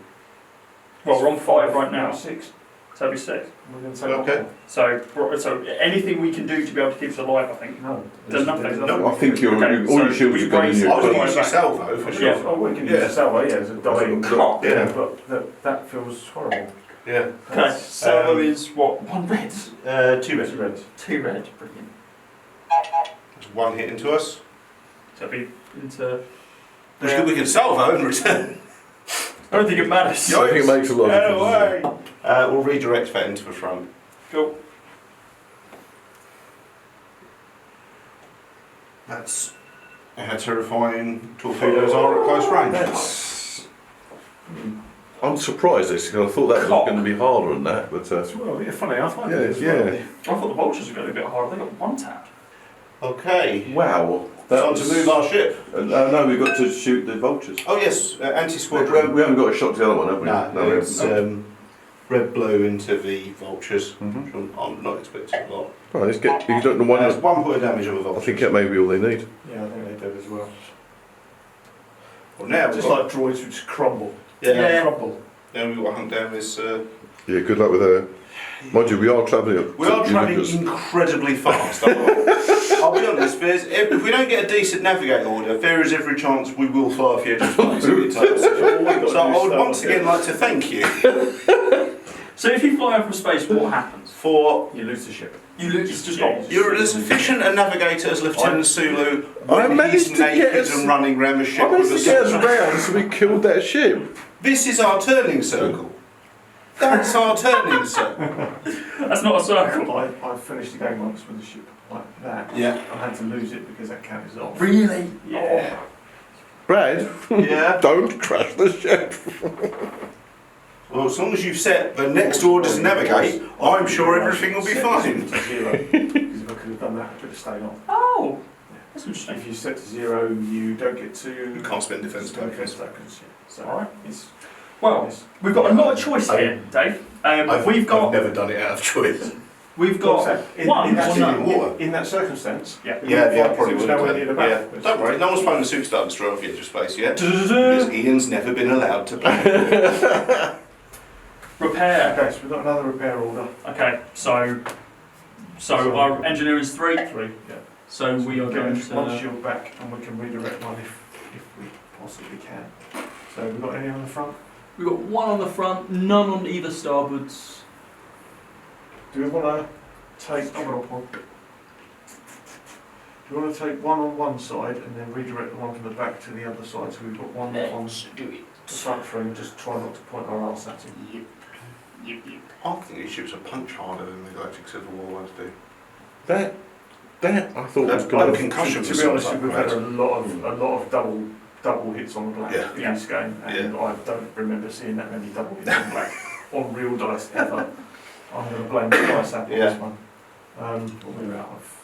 Well, we're on 5 right now. 6. So that'd be 6. We're going to take Okay. one more. So anything we can do to be able to keep us alive, I think. No. There's nothing. No, I think all Okay, your so shields we are going brace in it. I your would Right. use your salvo for sure. Yeah. Oh, we can use Yeah. the salvo, yeah, as a dying Cock. Yeah. but that feels horrible. Yeah. Okay, so is what? 1 red. 2 red. Red. 2 red. Brilliant. That's 1 hit into us. So it'd be into. We can salvo and return. I don't think it matters. I think it makes a lot of difference. Anyway. We'll redirect that into the front. Cool. That's how terrifying torpedoes are at close range. I'm surprised this because I thought that was Cock. going to be harder than that, but Well, yeah, funny enough, I Yeah, did as yeah. well. I thought the vultures were going to be a bit harder. They got 1 tap. Okay. wow. Time to move our ship. No, we've got to shoot the vultures. Oh yes, We anti-squadron. haven't got a shot to the other one, have we? No, it's no. red blue into the vultures. Mhm. Which I'm not expecting a lot. Right, let's get. You don't know one. That's 1 point of damage of a I vulture. think that may be all they need. Yeah, I think they did as well. Well, now we've Just got, like droids which crumble. yeah, Crumble. now we've got to hunt down this. Yeah, good luck with that. Mind you, we are travelling up. We to are travelling Olympus. incredibly fast. I'll be honest, if we don't get a decent navigator order, there is every chance we will fly off the edge of space. So I would once again like to thank you So if you fly over from space, what happens? for You lose the ship. You lose. It's just Yeah, gone. you're as efficient a navigator as Lieutenant Sulu I when managed he's to get naked us- and running around the ship I managed with a to get us sword. round so we killed that ship. This is our turning circle. That's our turning circle. That's not a circle. I finished the game once with a ship like that. Yeah. I had to lose it because that count is off. Really? Yeah. Brad, Yeah. don't crash the ship. Well, as long as you've set the next orders to navigate, I'm sure everything will be fine. To 0, because if I could have done that, I could have stayed on. Oh, that's interesting. If you set to 0, you don't get to. You can't spend defence Defense tokens. tokens. Yeah. So Alright. it's Well, it's- we've got a lot of choice here, Dave. We've I've got never done it out of choice. we've got one. in, that, or none. Water. in that circumstance. Yeah. Yeah, probably would have nowhere done. near the Yeah. map. Don't worry, no one's flown the Superstar Destroyer off the edge of space yet. Because Repair. Ian's never been allowed to play. Okay, so we've got another repair order. Okay, so our engineer is 3. 3. Yeah. So we are going one to. shield back, and we can redirect one if we possibly can. So we've got any on the front? We've got 1 on the front, none on either starboards. Do we want to take? Do you want to take one on one side and then redirect the one from the back to the other side? So we've got one on do it. the front frame. Just try not to point our arse at him. I think these ships are punch harder than the Galactic Civil War ones do. That I thought was That going blood concussion To was be honest, sort of we've had a upgrade. lot of double hits on the black Yeah. in this game, and I don't remember seeing that many double hits on black on real dice ever. I'm going to blame the dice app on Yeah. this one. What we're out of.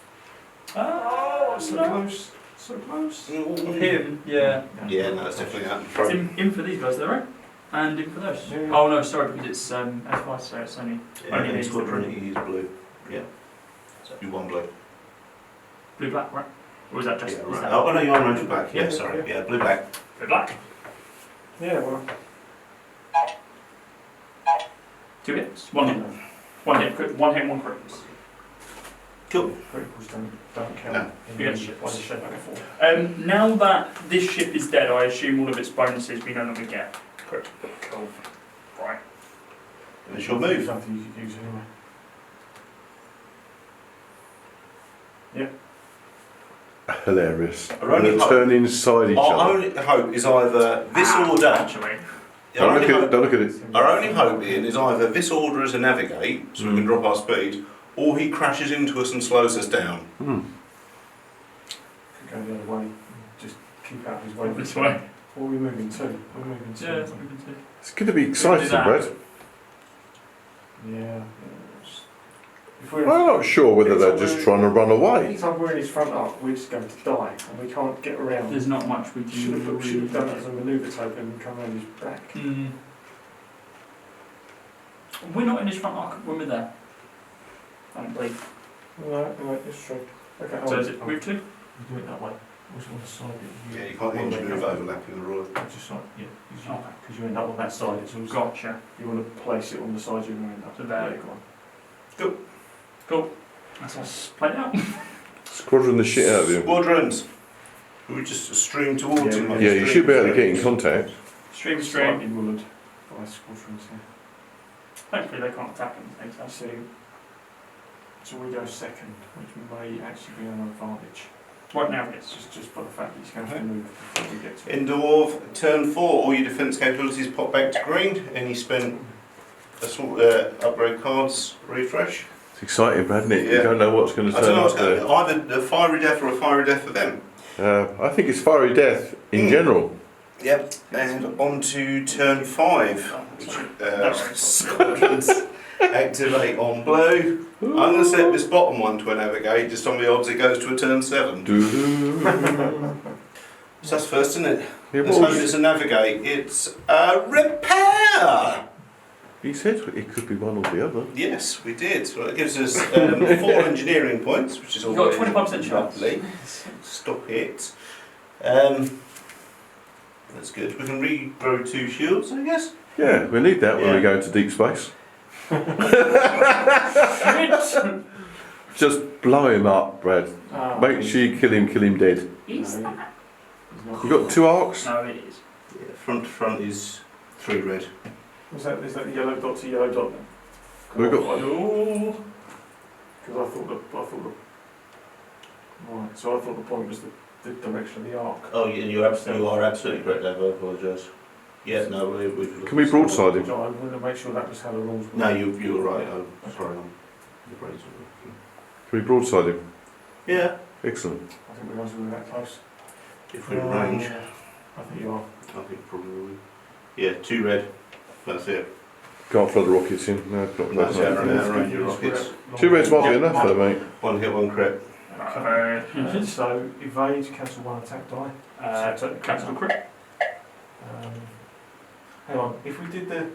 Oh, So no. close, so close. Of him, yeah. Yeah, no, it's definitely out. It's in for these guys, though, right? And in for those. Yeah. Oh no, sorry, because it's F5, so it's only only Yeah, needs the squadron blue. is blue. Yeah. So you won blue. Blue black, right? Or is that just? Yeah, is right. that Oh no, you're on orange black. Yeah, Yeah, sorry. yeah. Yeah, blue black. blue black? Yeah, well. 2 hits, 1 hit, 1 hit, 1 hit, 1 crit. Cool. Criticals don't count. No. in Yeah. the shape before. Now that this ship is dead, I assume all of its bonuses we no longer get. Correct. Cool. Right. It's your move. Something you could use anyway. hilarious. Our only They're hope- turning inside each Our other. only hope is either this order. Actually, Our Don't only look, hope- at, don't look at it. Our only hope, Ian, is either this order is a navigate, so we can drop our speed, or he crashes into us and slows us down. Hmm. Could go the other way. Just keep out of his way. this way. What are we moving to? We're moving to. Yeah, that's what we can do. It's going to be exciting, that. Brad. Yeah. If we're I'm not sure whether they're just trying to run away. anytime we're in his front arc, we're just going to die, and we can't get around. There's not much we can Should have really done it as a manoeuvre token and come around his back. Mm. We're not in his front arc when we're there. I don't believe. No, it's true. Okay, So is it move to? You do it that way. What's on the side? Yeah, you can't engine move overlapping the royal. Just like, yeah, Okay. because you end up on that side. It's always Gotcha. you want to place it on the side you're going to end up. So there. Yeah, go on. Cool. That's us played out. Squadron the shit out of you. Squadrons. We just stream towards him. like Yeah, a you stream. should be able to get in contact. Stream. Slightly mullered by squadrons here. Hopefully they can't attack him. I see. So we go second, which may actually be an advantage. Right now, It's yes. just by the fact that he's going to have to move before we get to it. End of turn 4, all your defence capabilities pop back to green, and you spend assault, upgrade cards, refresh. It's exciting, isn't it? Yeah. You don't know what's going to I turn don't know what's up there. going to either a fiery death or a fiery death for them. I think it's fiery death in general. Yep, and on to turn 5, which That's squadrons activate on blue. I'm going to set this bottom one to a navigate, just on the odds it goes to a turn 7. Doo-doo. So that's first, isn't it? Yeah, Let's what hope was- it's a navigate. It's a repair! He said it could be one or the other. Yes, we did. Well, it gives us 4 engineering points, which is You've got a always 25% chance. lovely. Stop it. That's good. We can regrow 2 shields, I guess. Yeah, we need that when Yeah. we go into deep space. Just blow him up, Brad. Make sure you kill him dead. Is No. that? You got 2 arcs? No, it is. Yeah, front to front is 3 red. Is that the yellow dot to yellow dot then? We've got- Because I thought the right. So I thought the point was the direction of the arc. Oh, yeah, you are absolutely correct, Dave. I apologise. Yeah, no, we've Can we broadside him? So I wanted to make sure that was how the rules were. No, you were right. I'm sorry. The brains were Can we broadside him? Yeah, Excellent. I think we guys were that close. if we're in range, I think you are. I think probably will. Yeah, 2 red. That's it. Can't throw the rockets in. No, not That's that. it. Around your rockets. 2 reds might be enough though, mate. 1 hit, 1 crit. So evade, cancel 1 attack die. Cancel crit. Hang on, if we did the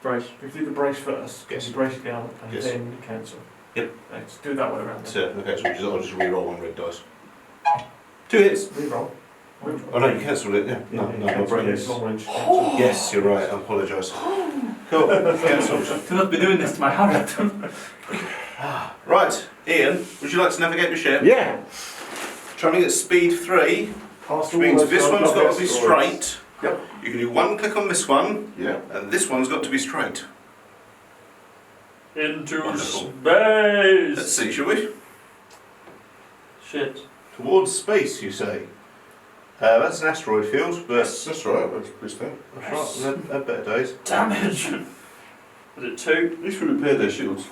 Brace. brace first, Yes. we brace it down and Yes. then cancel. Yep. Let's do it that way around. So, okay, so I'll just re-roll 1 red dice. 2 hits. Reroll. Oh no, you cancelled it, yeah. No, my brain Yes, is... long range. Cancel. Yes, you're right, I apologise. Cool, cancelled. Do not be doing this to my habit. Right, Ian, would you like to navigate the ship? Yeah! Travelling at speed 3, Past which all means those this one's got to be asteroids. straight. Yep. You can do 1 click on this one, Yeah. and this one's got to be straight. Into Wonderful. space. Let's see, shall we? Shit. Towards space, you say? That's an asteroid field, but... That's right, that's pretty That's right, we've had better days. Damage. Was it 2? At least we repaired their shields.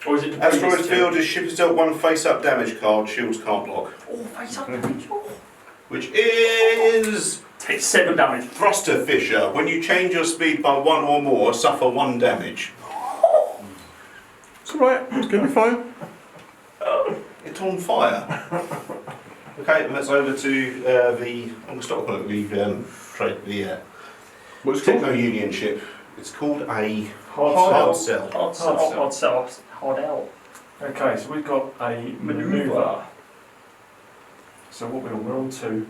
Or is it Asteroid field is ship is dealt 1 face-up damage card, shields can't block. Oh, face up damage. Oh. Which is... Take 7 damage. Thruster Fisher. When you change your speed by 1 or more, suffer 1 damage. It's alright, it's going to be fine. It's on fire. Okay, and that's over to the... I'm going to stop calling it the What's it called? Techno-Union ship. It's called a Hard cell. Hard sell. Hard L. Okay, so we've got a manoeuvre. So what we're on 2.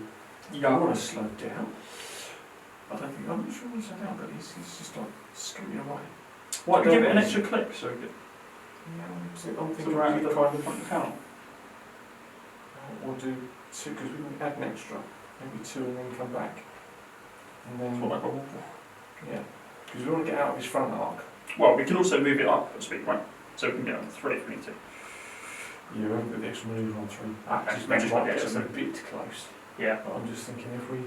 I want to slow down. I'm not sure what he's down, but he's just like scooting away. Why give it an extra click so good? Yeah, I'm So thinking we're out we of the kind of front count. we'll do 2 because we can add an extra, maybe 2 and then come back. And then yeah, because we want to get out of his front arc. Well, we can also move it up at speed, right? So we can get on 3 if we need to. Yeah, we haven't got the extra manoeuvre on 3. Okay, Just we just might want to get get us a some. bit close. Yeah. But I'm just thinking if we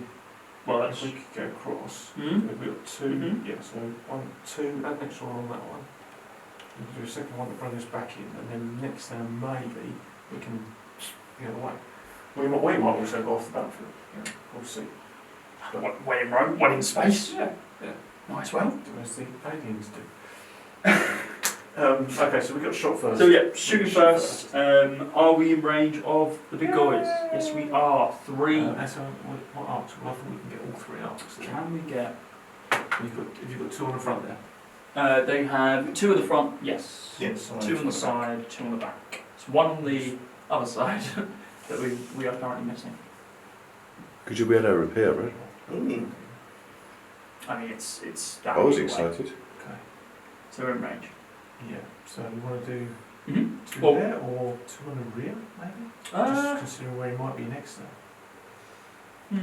Well, that's. could go across. Hmm? We've got 2, Mhm. yeah, so 1, 2, add an extra one on that one. We can do a second one to bring us back in, and then next time maybe we can get away. We might also go off the battlefield, you know, we'll see. One in Rome, 1 in space. Yeah, Nice well. do as the aliens do. Okay, so we've got shot first. So yeah, shooting first. Are we in range of the big guys? Yes, we are. 3. So what arcs? Well, I think we can get all 3 arcs. Can we get? If you've got 2 on the front there. They have 2 at the front. Yes. Yes. 2 on the side. 2 on the back. So 1 on the other side that we are currently missing. Could you be able to repair it? Mm. I mean, it's. I was anyway. excited. Okay. So we're in range. Yeah. So you want to do Mm-hmm. 2 Well- there or 2 on the rear, maybe? Just considering where he might be next there.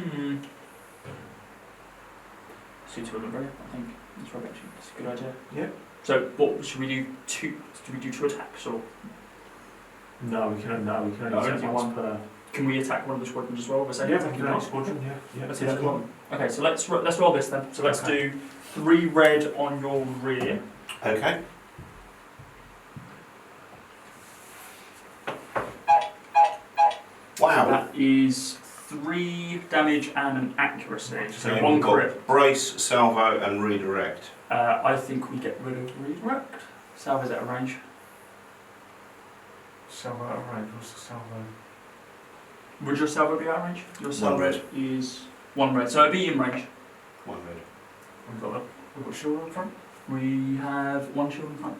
See 2 on the rear. I think that's probably actually that's a good idea. Yeah. So what should we do? 2? Do we do 2 attacks or No, we can only No, attack only once one. per. can we attack one of the squadrons as well? Yeah, we can only squadron. Yeah. Let's do that one. Okay, so let's roll this then. So let's Okay. do 3 red on your rear. Okay. Wow. That is 3 damage and an accuracy. So So we've 1 got crit. brace, salvo, and redirect. I think we get rid of redirect. Salvo's out of range. Salvo out of range. What's the salvo? Would your salvo be out of range? Your salvo red. is 1 red. So it'd be in range. 1 red. We've got shield on front. We have 1 shield in front.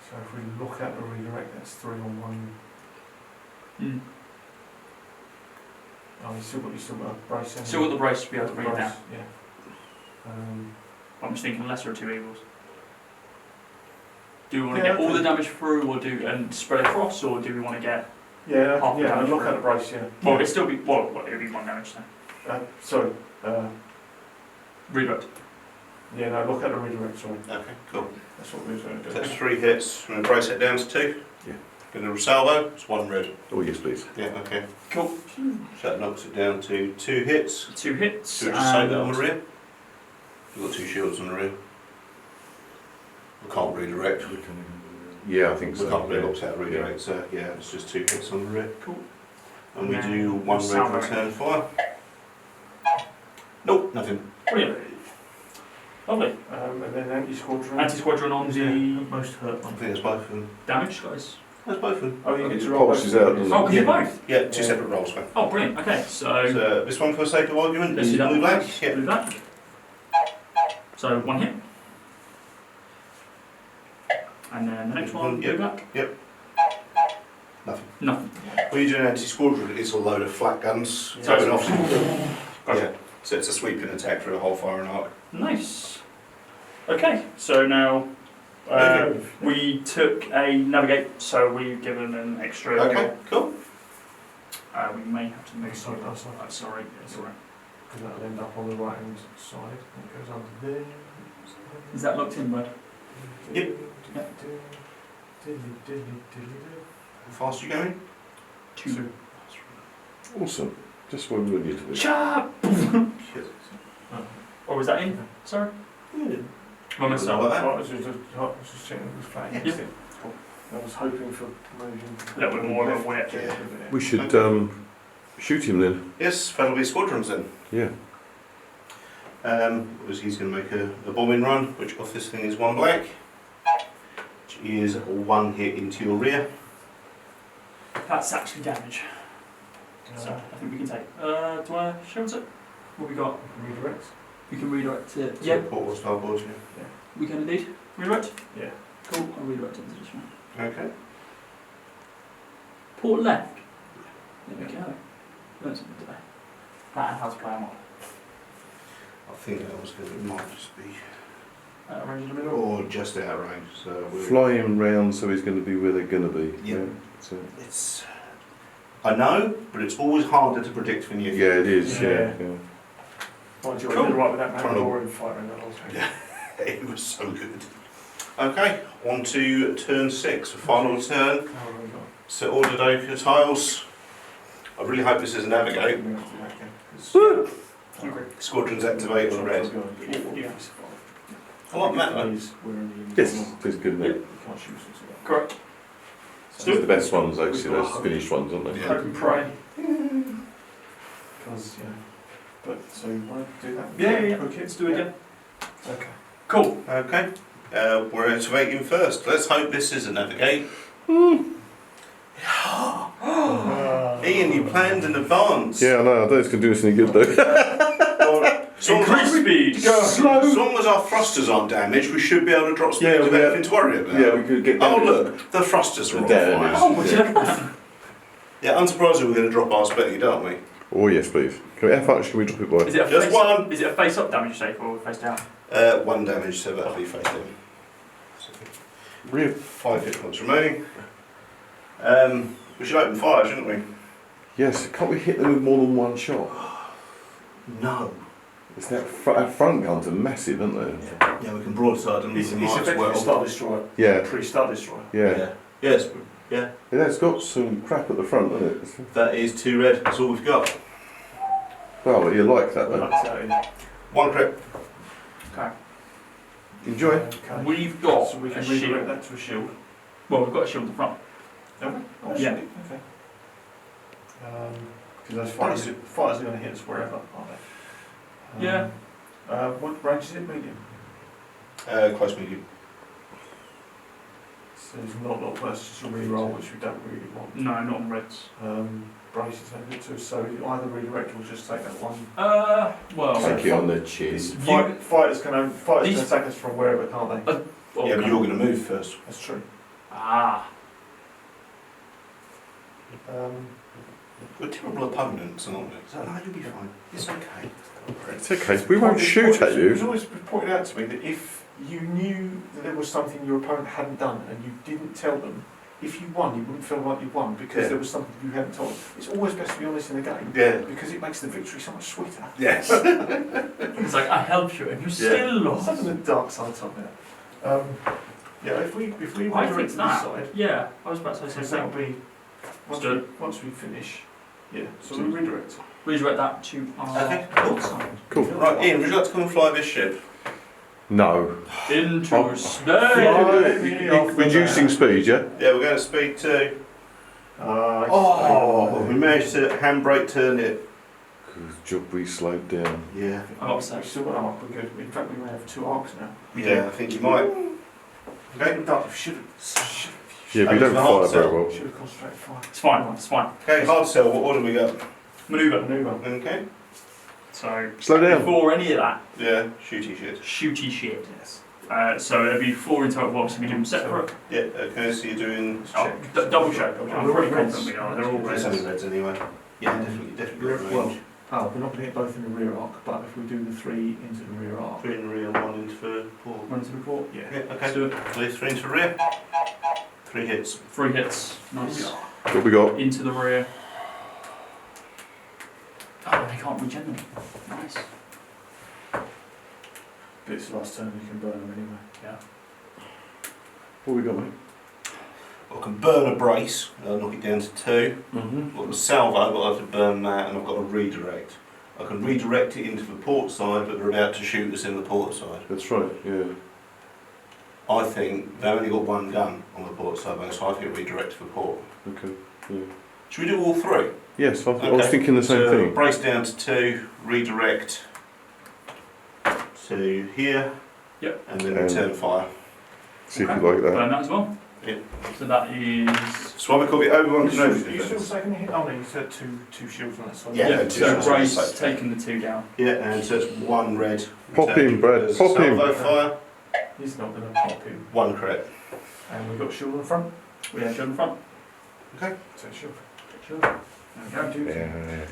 So if we look at the redirect, that's 3 on 1. Mm. Oh, you still got a brace. haven't Still you? got the brace to be able to bring it Brace, down. Yeah. I'm just thinking lesser of 2 evils. Do we want to Yeah, get all okay. the damage through, or do and spread across, or do we want to get? Yeah, Half the yeah. damage Look for at it. the brace. Yeah. Well, it'd still be it'd be 1 damage then. Sorry. Redirect. Yeah, no. Look at the redirect. Sorry. Okay, cool. That's what we were going to So do. that's 3 hits. I'm going to brace it down to 2. Yeah. Going to salvo. It's 1 red. Oh yes, please. Yeah, okay. Cool. So that knocks it down to 2 hits. 2 hits. Should we just say that on the rear? We've got 2 shields on the rear. We can't redirect. Yeah, I think We so. can't really yeah. opt out redirect, so yeah, it's just 2 hits on the rear. Cool. And we And do then 1 red salvo. return fire. Nope, nothing. Brilliant. Lovely. And then anti-squadron. Anti-squadron on the most hurt I one. think it's both of them. damage, guys. That's both of them. Oh, you It get to roll pulses both. out, doesn't Oh, can you Yeah. both? Yeah, 2 Yeah. separate rolls, man. Oh, brilliant. Okay, so So this one, for the sake of argument, let's is do that. blue black. Yeah. Blue black. So 1 hit. And then the next one, blue Yep. black. Nothing. Nothing. When you do an anti-squadron, it's a load of flat guns. Yeah. So an off. Gotcha. Yeah. So it's a sweeping attack through a whole firing arc. Nice. Okay, so now we took a navigate, so we've given an extra. Okay, cool. We may have to move. Sorry, that's all right. Sorry, it's alright. Because that'll end up on the right hand side. It goes under there. Is that locked in, bud? Yep. How fast are you going? 2. Awesome. Just what we were used to. Chop! Or was that in? Sorry? I messed up. Like that. I was just checking it was flat against it. I was hoping for promotion. A little bit more of a wet. Yeah. We should shoot him then. Yes, that'll be squadrons then. Yeah. Because he's going to make a bombing run, which off this thing is 1 black, which is 1 hit into your rear. That's actually damage. So I think we can take. Do I shield it? What we got? Redirect. We can redirect it. So Yeah, port or starboard, we can indeed. Redirect? Yeah. Cool, I'll redirect it into this one. yeah. Okay. Port left. There we go. Learned something today. That and how to play a mod. I think that was going to, it might just be, Range in the middle. or just out of range. So we're, Fly him round so he's going to be where they're going to be. Yeah. So, it's, I know, but it's always harder to predict when you. yeah, it is. Yeah. Yeah. Mind you, I Cool. did right with that man Trying to- or in fighting that whole thing. Yeah. It was so good. Okay, on to turn 6, a final turn. How have we got? So ordered over your tiles. I really hope this is a navigate. We have to do that again, 'cause- Okay. Squadrons activate on red. Yeah. I like Matt though. Yes, please good Yeah. mate. You can't shoot us at Correct. It's the best ones actually, those finished ones, aren't they? Yeah. Hope and pray. Because, yeah. But, so you want to do that? Yeah. Okay, Let's do it again. Okay. Cool. Okay. We're activating first. Let's hope this is a navigate. Ian, you planned in advance. Yeah, I know. I don't think it's going to do us any good though. As long Increase as, speed. as long as our thrusters aren't damaged, we should be able to drop speed Yeah, without we- having to worry about. Yeah, we could get Oh down. look, the thrusters are on Damage. fire. Oh, would you look at that? Yeah, unsurprisingly, we're going to drop our speed, aren't we? Oh yes, please. How much can we drop it by? Is it a Just face one. Up, is it a face up damage safe or face down? 1 damage, so that'll be face down. Real. 5 hit points remaining. We should open fire, shouldn't we? Yes. Can't we hit them with more than one shot? No. It's that front guns are massive, aren't they? Yeah, we can broadside them. It's We might as effectively a well. Star Destroyer. Yeah. Pre-Star Destroyer. Yeah. Yes. Yeah. Yeah, it's got some crap at the front, hasn't it? That is 2 red. That's all we've got. Well, you like that though. That's how it is. 1 crit. Okay. Enjoy. Okay. We've got So we a can redirect shield. that to a shield. Well, we've got a shield at the front. Have we? Oh, Yeah. sweet. Okay. Because those fighters are going to hit us wherever, aren't they? Yeah. What range is it? Medium. Close medium. So there's not a lot versus a reroll, which we don't really want. No, not on reds. Braces don't hit to us, so either redirect or just take that one. Well, Take it on the chin. Fighters can These- attack us from wherever, can't they? well, Yeah, but you're going to move first. That's true. Ah. We're terrible opponents, aren't we? So, no, you'll be fine. It's okay. It's okay. We won't shoot at It was you. always pointed out to me that if you knew that there was something your opponent hadn't done and you didn't tell them, if you won, you wouldn't feel like you won because Yeah. there was something you hadn't told them. It's always best to be honest in a game Yeah. because it makes the victory so much sweeter. Yes. It's like, I helped you and you still lost. Something the dark side of that. Yeah, if we I think redirect to this that. side, Yeah, I was about to say so the that'll same. be once we finish. Yeah, so we redirect. Redirect that to our Okay, cool. side. Cool. Right, Ian, would you like to come and fly this ship? No. Into Oh. space. Reducing speed, yeah? Yeah, we're going to speed 2. Oh, We managed to handbrake turn it. Good job we slowed down. Yeah. I'm we've upset. still got arc. We're good. In fact, we may have 2 arcs now. Yeah, I think you might. Okay. Should have. Yeah, we That don't was the hard fire very sell. well. Should have concentrated fire. It's fine, it's fine. Okay, hard sell. What order we got? Manoeuvre. Maneuver. Okay. So, Slow down. before any of that, Yeah, shooty shit. shooty shit. Yes. So there'll be 4 in total, obviously we do them separate. Yeah, okay, so you're doing. Oh, double check. I'm pretty confident we are, they're all There's reds. only reds anyway. Yeah, definitely got Well, range. we're not going to hit both in the rear arc, but if we do the 3 into the rear arc. 3 in the rear, 1 into the port. Run to the port. Yeah. Yeah, Let's okay. do it. 3 into the rear. 3 hits. 3 hits. Nice. What we got? Into the rear. Oh, they can't regen them. Nice. But it's the last turn, we can burn them anyway. Yeah. What we got, mate? I can burn a brace, knock it down to 2. Mm-hmm. I've got the salvo, but I have to burn that, and I've got a redirect. I can redirect it into the port side, but they're about to shoot us in the port side. That's right, yeah. I think they've only got 1 gun on the port side, so I think redirect to the port. Okay, yeah. Should we do all 3? Yes, I was thinking the same So thing. brace down to 2, redirect to here. Yep. And then return fire. See if Okay. you like that. Burn that as well. Yep. So that is. That's why we call it Obi-Wan You Kenobi. still taking a hit? Oh no, you said two shields on that side. Yeah, Yeah, two so shots. Brace taking the 2 down. Yeah, and so it's 1 red. Pop him, Brad, There's pop him. salvo fire, He's not going to pop him. 1 crit. And we've got shield on the front. We have in front. Okay. So shield. Sure. There we go. Yeah.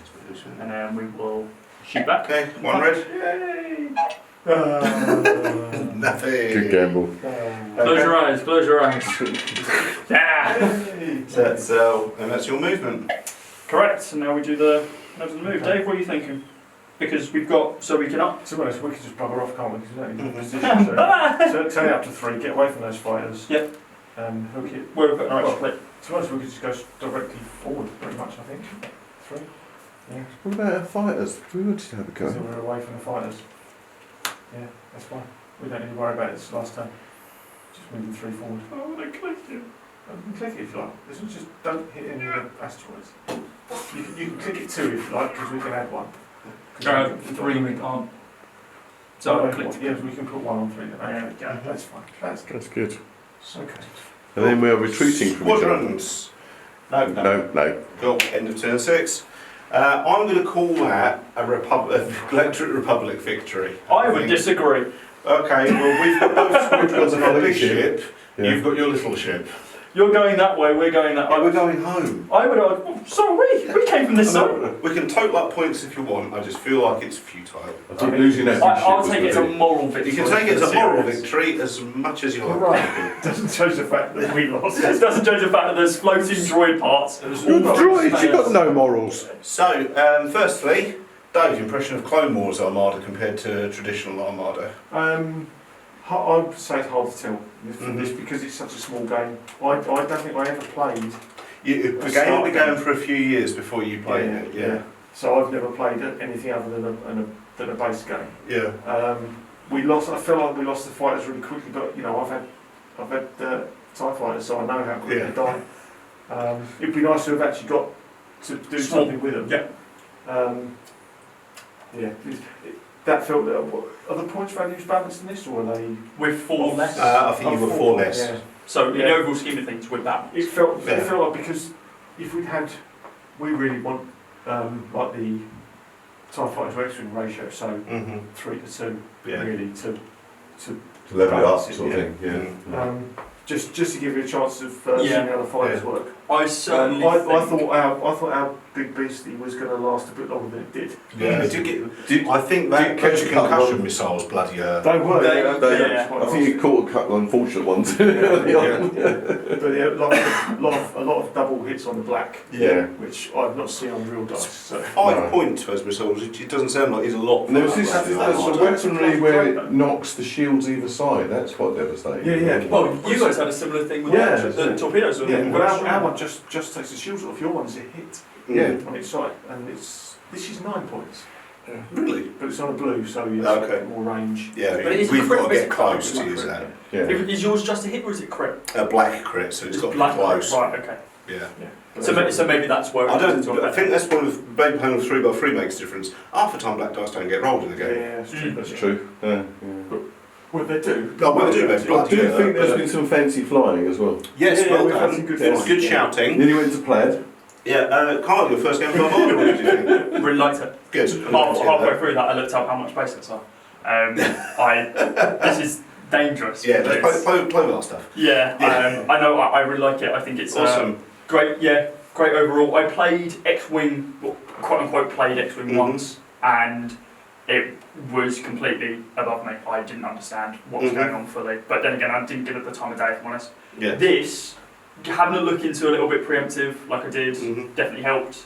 And then we will shoot back. Okay, 1 red. Yay! Nothing. Good gamble. Close your eyes, close your eyes. Yeah! So and that's your movement. Correct, so now we do the move. Dave, what are you thinking? Because we've got, so we can up. To be honest, we could just bugger off, can't we? Because we don't need Mhm. position. So turn it up to 3, get away from those fighters. Yep. And hook it. Where we're putting our extra Well, plate. To be honest, we could just go directly forward, pretty much, I think. 3. Yeah. What about our fighters? We wanted to have a So go. we're away from the fighters. Yeah, that's fine. We don't need to worry about it this last turn. Just moving 3 forward. Oh, they clicked it. You can click it if you like. This one just don't hit any of the asteroids. You can click it 2 if you like, because we can add 1. 3 we can't. So I yeah, clicked. yeah, we can put one on 3 then. There Okay, we go. that's fine. That's good. That's good. Okay. And then we are retreating from each other. Squadrons. No. No. Cool. End of turn 6. I'm going to call that a Electric Republic victory. I would disagree. Okay, well we've got both squadrons and our big ship. Yeah. You've got your little ship. You're going that way, we're going that way. We're going home. I would argue, so are we. We came from this side. We can total up points if you want. I just feel like it's futile. I think losing that big ship I'll was take it as a really- moral victory. You can take it as a moral Serious. victory as much as you like. Right. Doesn't change the fact that we lost. It doesn't change the fact that there's floating droid parts. Droids, you've got no morals. So, firstly, Dave, impression of Clone Wars Armada compared to traditional Armada? I would say it's hard to tell Mhm. this because it's such a small game. I don't think I ever played. The game will be going for a few years before you play it. Yeah. So I've never played anything other than a base game. Yeah. We lost. I feel like we lost the fighters really quickly, but you know I've had TIE fighters, so I know how quick Yeah. they die. It'd be nice to have actually got to do Small. something with them. Yeah. Yeah. That felt. Are the points values balanced in this, or are they? With 4 less. I think you were 4 less. Yeah. So in Yeah. the overall scheme of things, with that. It felt Yeah. like because if we'd had, we really want like the TIE fighter to X-wing ratio, so Mm-hmm. 3 to 2 Yeah. really to To level it up, balance it, sort of yeah. thing. Yeah. Mm. Just to give you a chance of Yeah. seeing how the fighters work. I certainly I think... thought our big beastie was going to last a bit longer than it did. Yeah. I think did that catch those a couple concussion of- missiles bloody They were. They- yeah, yeah. I think you caught a couple of unfortunate ones. but yeah, a lot of double hits on the black, Yeah. which I've not seen on real dice. So. 5 No. points for those missiles. It doesn't sound like it's a lot. And there was this, for that there's a Armada. weaponry where it knocks the shields either side. That's quite devastating. Yeah. Well, you guys had a similar thing with Yeah, the yeah. torpedoes. Yeah, but our one just takes the shields off. Your one's a hit Yeah. on its side, and this is 9 points, Really? but it's on a blue, so it's Okay. more range. Yeah. But it is a We've crit, got to it's get a close crit, to it's use a that. Yeah. Is yours just a hit or is it crit? A black crit, so it's got to be black close. Right, okay. Yeah. So maybe that's where I it comes into don't. I effect. think that's one of maybe playing 3x3 makes a difference. Half the time black dice don't get rolled in the Yeah, game. that's true. That's true. Yeah. Well, they do. Oh, well, they do, I do think there's been some fancy flying as well. Yes, Yeah, well we've had done. some good Good, flying. good shouting. Then you went to Plaid. Yeah, Kyle, your first game for Armada, what did you think? Really liked it. Good. Halfway through that, I looked up how much baseless are. This is dangerous. Yeah, let's It's- play with our stuff. Yeah, I know. I really like it. I think it's Awesome. great. Yeah, great overall. I played X-wing, well, quote unquote, played X-wing Mhm. once, and it was completely above me. I didn't understand what was Mhm. going on fully. But then again, I didn't give it the time of day, if I'm honest. Yeah. This, having a look into a little bit preemptive, like I did, Mhm. definitely helped.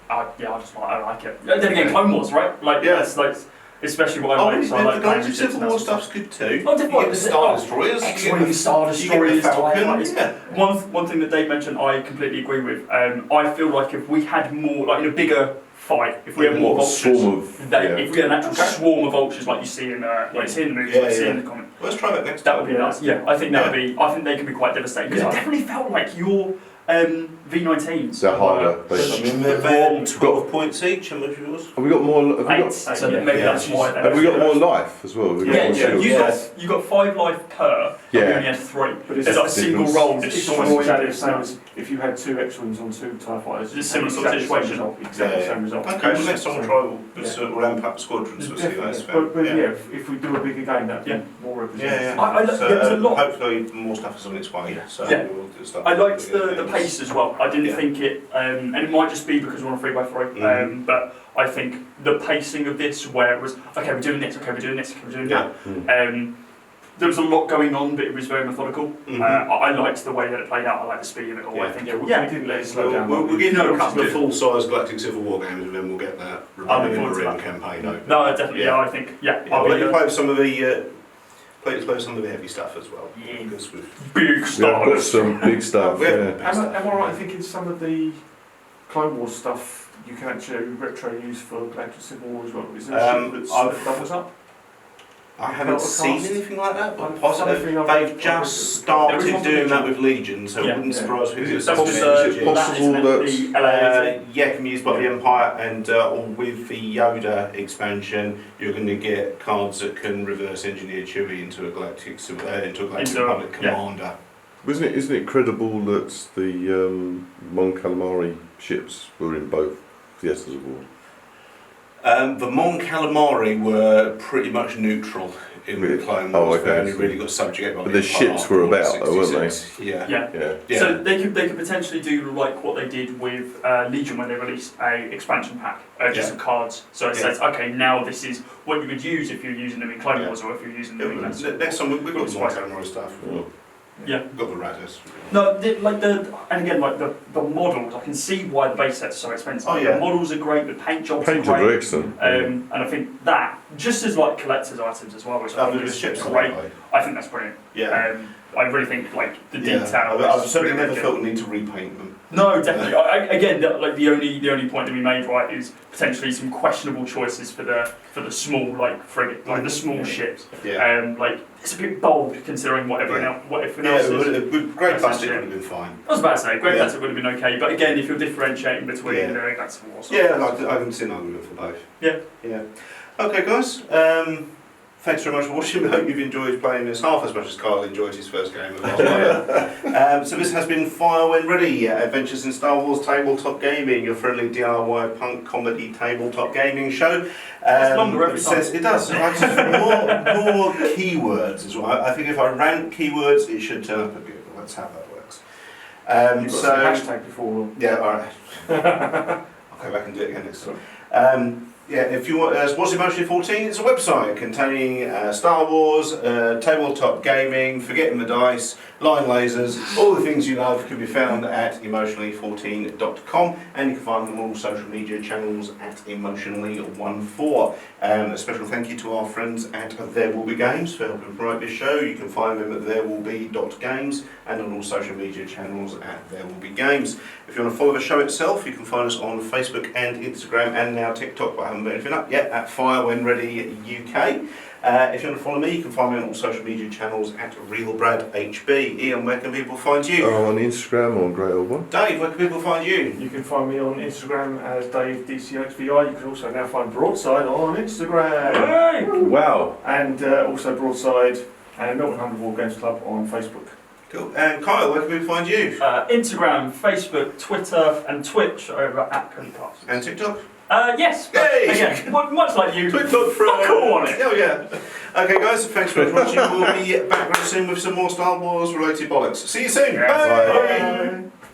I like it. Then again, Clone Wars, right? Like, Yeah. that's like, especially what I Oh, like. So I like the playing guys of with ships Civil and War that sort of stuff's good too. Oh, You definitely. get the Star Destroyers, X-Wing, Star you get the Destroyers, Falcon. like, Yeah. One thing that Dave mentioned, I completely agree with. I feel like if we had more, like in a bigger fight, if we had more vultures, swarm of. if we had an actual Okay. swarm of vultures like you see in like you see in the movies, Yeah, like you see yeah. in the comic, Let's try that next that time. would be nice. Yeah, I think that would be. I think they could be quite devastating because Yeah. it definitely felt like your V19s. They're harder. I mean, they're 12 points each, and what's yours? Have we got more? Have we Eight, got, so yeah. maybe Yeah. that's why. have we got more life as well? Have we got Yeah, more yeah. shields? You got 5 life per. Yeah. And we only had 3. But it's There's like a single difference. roll It's destroys almost exactly the each same other. as if you had 2 X-wings on 2 TIE fighters. It's a similar sort of exactly the same situation. result, Exactly the same result. Okay, well, next time we'll try Yeah. sort of ramp up squadrons. We'll see how that's Definitely. fair. But yeah, if we do a bigger game, that'd be Yeah. more Yeah, representative. yeah. I So, there's a lot. hopefully more stuff is on its way. So Yeah. we'll do stuff. I liked the pace as well. I didn't Yeah. think it, and it might just be because we're on a 3x3, Mhm. but I think the pacing of this, where it was, okay, we're doing this, okay, we're doing this, okay, we're doing Yeah. that. There was a lot going on, but it was very methodical. Mhm. I liked the way that it played out. I liked the speed of it all. Yeah. I think Yeah, it, we yeah. didn't let it slow We'll, down. we'll give you a No, couple of good. full-size Galactic Civil War games, and then we'll get that I'm Rebellion looking forward to Marine campaign open. No, definitely. Yeah. Yeah, I think. Yeah, I'll let you be, play with some of the play some of the heavy stuff as well. Yeah. Because we've big Yeah, I've got stars. some big stuff. We have- Yeah. Am I right in thinking some of the Clone Wars stuff you can actually retro use for Galactic Civil War as well? Is there a ship that I've- doubles up? I haven't seen anything like that, but I'm possibly something I've they've read- just There is started one for doing that Legion. with Legion, so Yeah. it wouldn't Yeah. surprise me if it's That was something Possible- in Legion. that isn't it? possible The LA. Yeah, can be used by the Empire, and with the Yoda expansion, you're going to get cards that can reverse engineer Chewie into a Galactic Republic yeah. commander. Isn't it credible that the Mon Calamari ships were in both Theatres of War? The Mon Calamari were pretty much neutral in the Clone Oh, Wars. okay, They only so- really got subjugated by But the the Empire ships were after about, though, weren't they? 66. Yeah. Yeah. Yeah. Yeah. So they could potentially do like what they did with Legion when they released a expansion pack, just Yeah. some cards. So it Yeah. says, okay, now this is what you would use if you're using them in Clone Yeah. Wars or if you're using them in Classic. Next time we've got some Mon Spice. Calamari stuff. Yeah. We've got the Radders. No, and again, like the models, I can see why the base set's so expensive. Oh, yeah. The models are great, the paint jobs Paint are jobs great. are excellent. And I think that, just as like collector's items as well, which I think The is ships are great, lovely. I think that's brilliant. Yeah. I really think like the Yeah. detail. I've is certainly really, never really felt the need to repaint them. No, definitely. Again, the only point to be made, right, is potentially some questionable choices for the small like frigate, like the small Yeah. ships. Yeah. Like it's a bit bold considering what everyone Yeah, else is. with great That's plastic it. would have been fine. I was about to say, great Yeah. plastic would have been okay, but again, if you're differentiating between Yeah. Galactic War, Yeah, I can see an argument for both. Yeah. Yeah. Okay, guys. Thanks very much for watching. I hope you've enjoyed playing this half as much as Kyle enjoyed his first game of Armada. So this has been Fire When Ready, Adventures in Star Wars Tabletop Gaming, your friendly DIY punk comedy tabletop gaming show. It's longer every time. It does. I just more keywords as well. I think if I rank keywords, it should turn up a Google. That's how that works. You've got some hashtag before. Yeah, alright. I'll go back and do it again next time. Yeah, if you want, What's Emotionally 14, it's a website containing Star Wars, tabletop gaming, forgetting the dice, line lasers, all the things you love can be found at emotionally14.com, and you can find them on all social media channels at emotionally14. A special thank you to our friends at There Will Be Games for helping promote this show. You can find them at therewillbe.games and on all social media channels at There Will Be Games. If you want to follow the show itself, you can find us on Facebook and Instagram and now TikTok, but I haven't put anything up yet, at Fire When Ready UK. If you want to follow me, you can find me on all social media channels at RealBradHB. Ian, where can people find you? On Instagram on Great Old One. Dave, where can people find you? You can find me on Instagram as DaveDCHVI. You can also now find Broadside on Instagram. Wow. And also Broadside and Milton 100 War Games Club on Facebook. Cool. And Kyle, where can people find you? Instagram, Facebook, Twitter, and Twitch over at CodyCast. And TikTok? Yes, but Yay! again, much like you. TikTok from... Cool on it. Oh yeah. Okay guys, thanks for watching. We'll be back very soon with some more Star Wars related bollocks. See you soon. Yes. Bye. Bye.